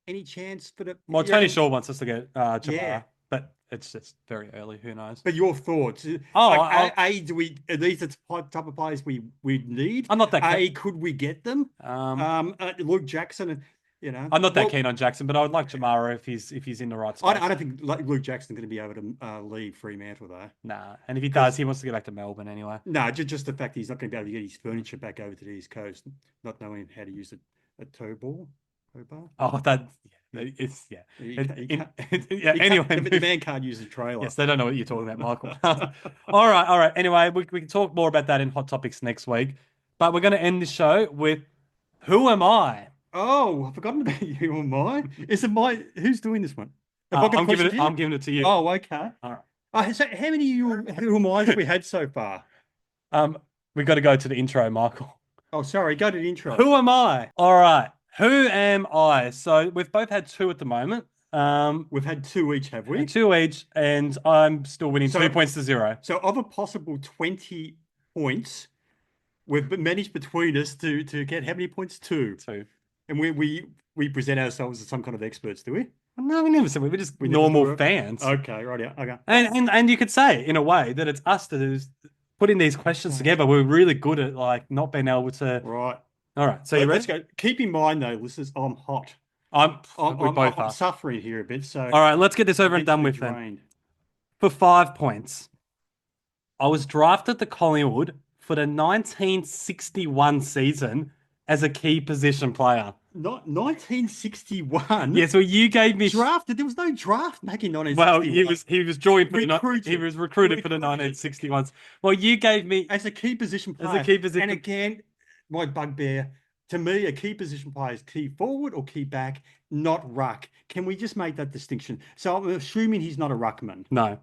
Any chance for the? Well, Tony Shaw wants us to get Jamara, but it's just very early. Who knows? But your thoughts? Oh, do we? Are these the type of players we need? I'm not that. Could we get them? Luke Jackson, I'm not that keen on Jackson, but I would like Jamara if he's in the right spot. I don't think Luke Jackson's going to be able to leave Fremantle though. Nah, and if he does, he wants to get back to Melbourne anyway. No, just the fact he's not going to be able to get his furniture back over to the East Coast, not knowing how to use a tow bar. Oh, Anyway, the man can't use a trailer. Yes, they don't know what you're talking about, Michael. All right. Anyway, we can talk more about that in Hot Topics next week. But we're going to end this show with Who Am I? Oh, I've forgotten about you. Who am I? Who's doing this one? I'm giving it to you. Oh, okay. All right. So how many Who Am I have we had so far? We've got to go to the intro, Michael. Oh, sorry. Go to the intro. Who am I? All right. Who am I? So we've both had 2 at the moment. We've had 2 each, have we? 2 each, and I'm still winning 2 points to 0. So of a possible 20 points, we've managed between us to get how many points? 2. 2. And we present ourselves as some kind of experts, do we? No, we never said we were just We never normal were. fans. Okay, right. Yeah. Okay. And you could say in a way that it's us that is putting these questions Okay. together. We're really good at like not being able to. Right. All right, so you Let's ready? go. Keep in mind, though, listeners, I'm hot. We both I'm are. suffering here a bit. So All right, let's get this over and done mentally with then. drained. For 5 points, I was drafted to Collingwood for the 1961 season as a key position player. Not 1961. Yes, well, you gave me Drafted. There was no draft back in 1961. Well, he was joined for Recruited. he was recruited for the 1961s. Well, you gave me as a key position player. as a key position. And again, my bugbear. To me, a key position player is key forward or key back, not ruck. Can we just make that distinction? So I'm assuming he's not a ruckman. No.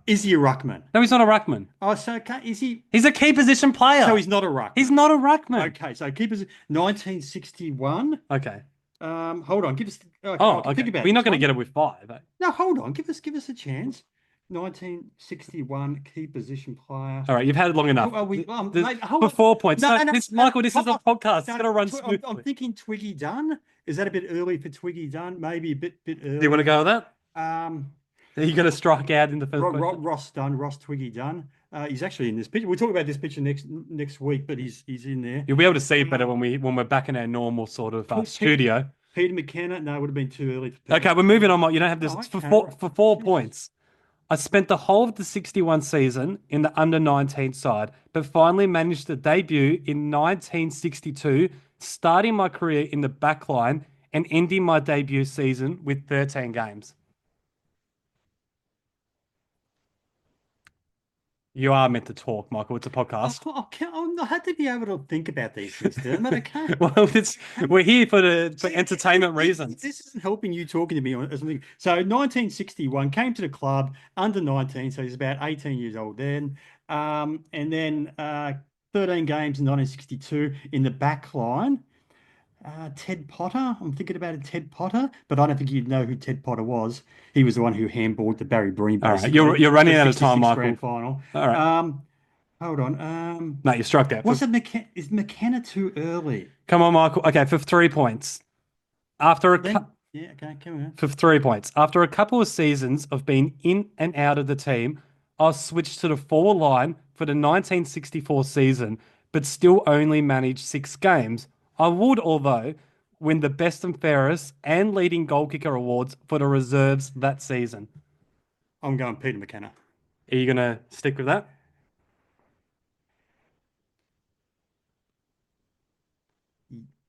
Is he a ruckman? No, he's not a ruckman. Oh, so is he? He's a key position player. So he's not a ruckman. He's not a ruckman. Okay, so key position 1961. Okay. Hold on. Give us. Okay. Think about. We're not this going to one. get it with 5. No, hold on. Give us a chance. 1961 key position player. All right, you've had it long enough. Mate, hold For on. 4 points. No, Michael, this is a podcast. It's No, going to run smoothly. I'm thinking Twiggy Dunn. Is that a bit early for Twiggy Dunn? Maybe a bit early. Do you want to go with that? Um, Are you going to strike out in the first question? Ross Twiggy Dunn. He's actually in this picture. We'll talk about this picture next week, but he's in there. You'll be able to see it better when we're back in our normal sort of studio. Peter McKenna. No, it would have been too early. For Okay, we're moving on. You don't have this. Oh, For 4 points. I spent the whole of the 61 season in the under-19 side, but finally managed to debut in 1962, starting my career in the back line and ending my debut season with 13 games. You are meant to talk, Michael. It's a podcast. I had to be able to think about these things, but I can't. Well, we're here for entertainment reasons. This isn't helping you talking to me or something. So 1961, came to the club under 19, so he's about 18 years old then. And then 13 games in 1962 in the back line. Ted Potter. I'm thinking about a Ted Potter, but I don't think you'd know who Ted Potter was. He was the one who handballed the Barry Breen. All right, you're running out of time, Michael. Grand final. All right. Hold on. No, you struck out. Is McKenna too early? Come on, Michael. Okay, for 3 points. For 3 points. After a couple of seasons of being in and out of the team, I switched to the forward line for the 1964 season, but still only managed 6 games. I would, although, win the best and fairest and leading goal kicker awards for the reserves that season. I'm going Peter McKenna. Are you going to stick with that?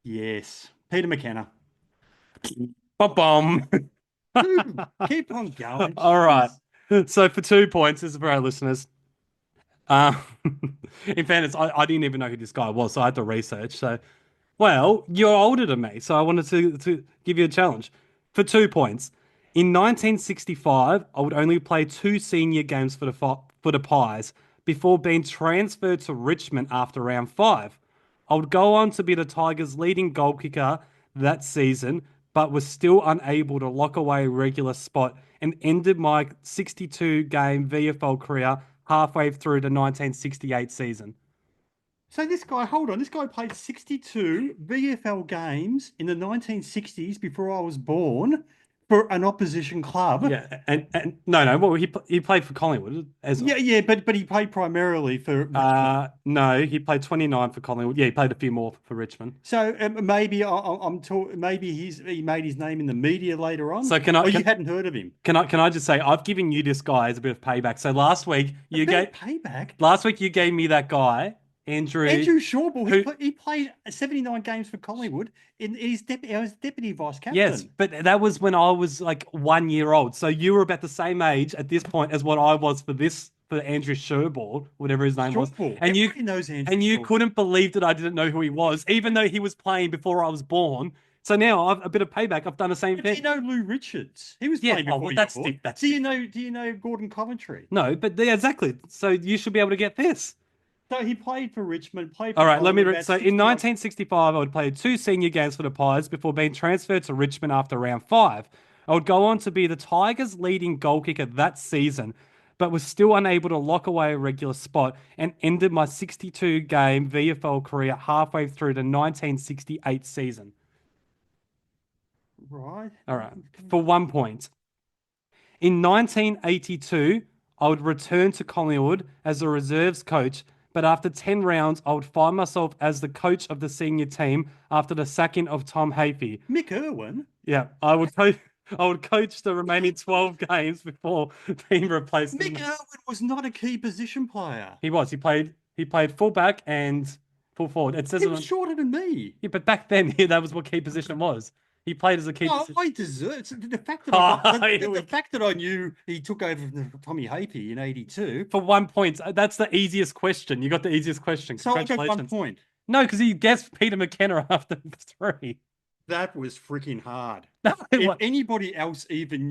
Yes. Peter McKenna. Bum. Keep on going. All right. So for 2 points, this is for our listeners. In fairness, I didn't even know who this guy was, so I had to research. So, well, you're older than me, so I wanted to give you a challenge. For 2 points, in 1965, I would only play 2 senior games for the Pies before being transferred to Richmond after round 5. I would go on to be the Tigers' leading goal kicker that season, but was still unable to lock away a regular spot and ended my 62-game VFL career halfway through the 1968 season. So this guy played 62 VFL games in the 1960s before I was born for an opposition club. Yeah, and no. Well, he played for Collingwood as well. Yeah, but he played primarily for. No, he played 29 for Collingwood. Yeah, he played a few more for Richmond. So maybe maybe he made his name in the media later on. So you hadn't heard of him? Can I just say I've given you this guy as a bit of payback. So last week you gave payback. Last week you gave me that guy. Andrew Shawball, he played 79 games for Collingwood. I was deputy vice captain. Yes, but that was when I was like 1 year old. So you were about the same age at this point as what I was for Andrew Shawball, whatever his name was. And you couldn't believe that I didn't know who he was, even though he was playing before I was born. So now I've a bit of payback. I've done the same thing. Do you know Lou Richards? He was playing before you were born. Do you know Gordon Coventry? No, but yeah, exactly. So you should be able to get this. So he played for Richmond. In 1965, I would play 2 senior games for the Pies before being transferred to Richmond after round 5. I would go on to be the Tigers' leading goal kicker that season, but was still unable to lock away a regular spot and ended my 62-game VFL career halfway through the 1968 season. Right. All right. For 1 point. In 1982, I would return to Collingwood as a reserves coach, but after 10 rounds, I would find myself as the coach of the senior team after the sacking of Tom Hafey. Mick Irwin. Yeah, I would coach the remaining 12 games before being replaced. Mick Irwin was not a key position player. He was. He played fullback and full forward. It says He it was on, shorter than me. yeah, but back then, yeah, that was what key position was. He played as a key Oh, position. I deserve the fact that I Oh, the fact that I knew he took over from Tommy Hapey in '82. For 1 point. That's the easiest question. You got the easiest question. So I got 1 Congratulations. point. No, because he guessed Peter McKenna after 3. That was freaking hard. But If anybody else even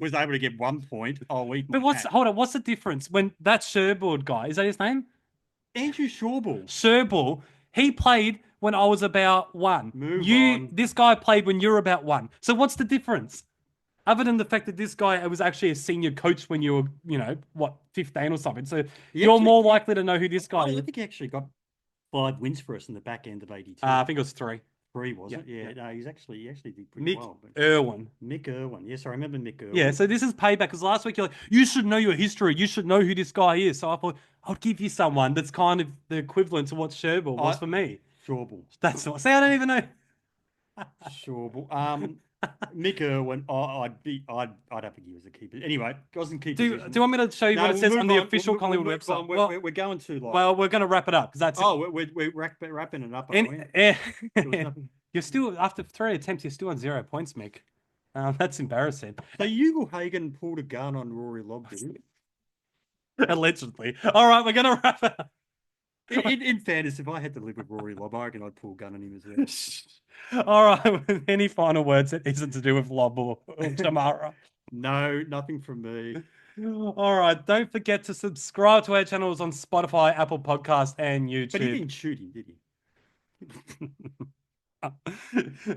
was able to get 1 point, I'll eat my hat. hold on, what's the difference when that Sherbourne guy, is that his name? Andrew Shawbull. Sherbourne, he played when I was about 1. Move on. This guy played when you were about 1. So what's the difference? Other than the fact that this guy was actually a senior coach when you were, 15 or something. So you're more likely to know who this guy I is. think he actually got 5 wins for us in the back end of '82. I think it was 3. 3, wasn't it? Yeah. No, he actually did pretty Mick well. But Irwin. Mick Irwin. Yes, I remember Mick Irwin. Yeah, so this is payback because last week you're like, you should know your history. You should know who this guy is. So I thought, I'll give you someone that's kind of the equivalent to what Sherbourne was for me. Shawbull. That's all. See, I don't even know. Shawbull. Mick Irwin. I don't think he was a keeper. Anyway, wasn't keeper. Do you want me to show you what it says on the official Collingwood website? We're going to like. Well, we're going to wrap it up because that's. Oh, we're wrapping it up. Aren't we? You're still, after 3 attempts, you're still on 0 points, Mick. That's embarrassing. So Hagen pulled a gun on Rory Lobb, did he? Allegedly. All right, we're going to wrap it up. In fairness, if I had to live with Rory Lobb, I reckon I'd pull a gun on him as well. All right. Any final words that isn't to do with Lobb or Tamara? No, nothing from me. All right. Don't forget to subscribe to our channels on Spotify, Apple Podcast, and YouTube. But he didn't shoot him, did he?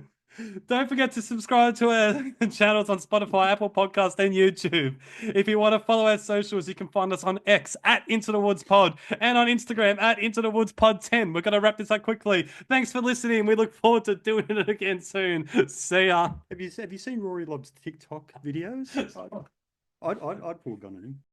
Don't forget to subscribe to our channels on Spotify, Apple Podcast, and YouTube. If you want to follow our socials, you can find us on X at Into the Woods Pod and on Instagram at Into the Woods Pod 10. We're going to wrap this up quickly. Thanks for listening. We look forward to doing it again soon. See ya. Have you seen Rory Lobb's TikTok videos? I'd pull a gun on him.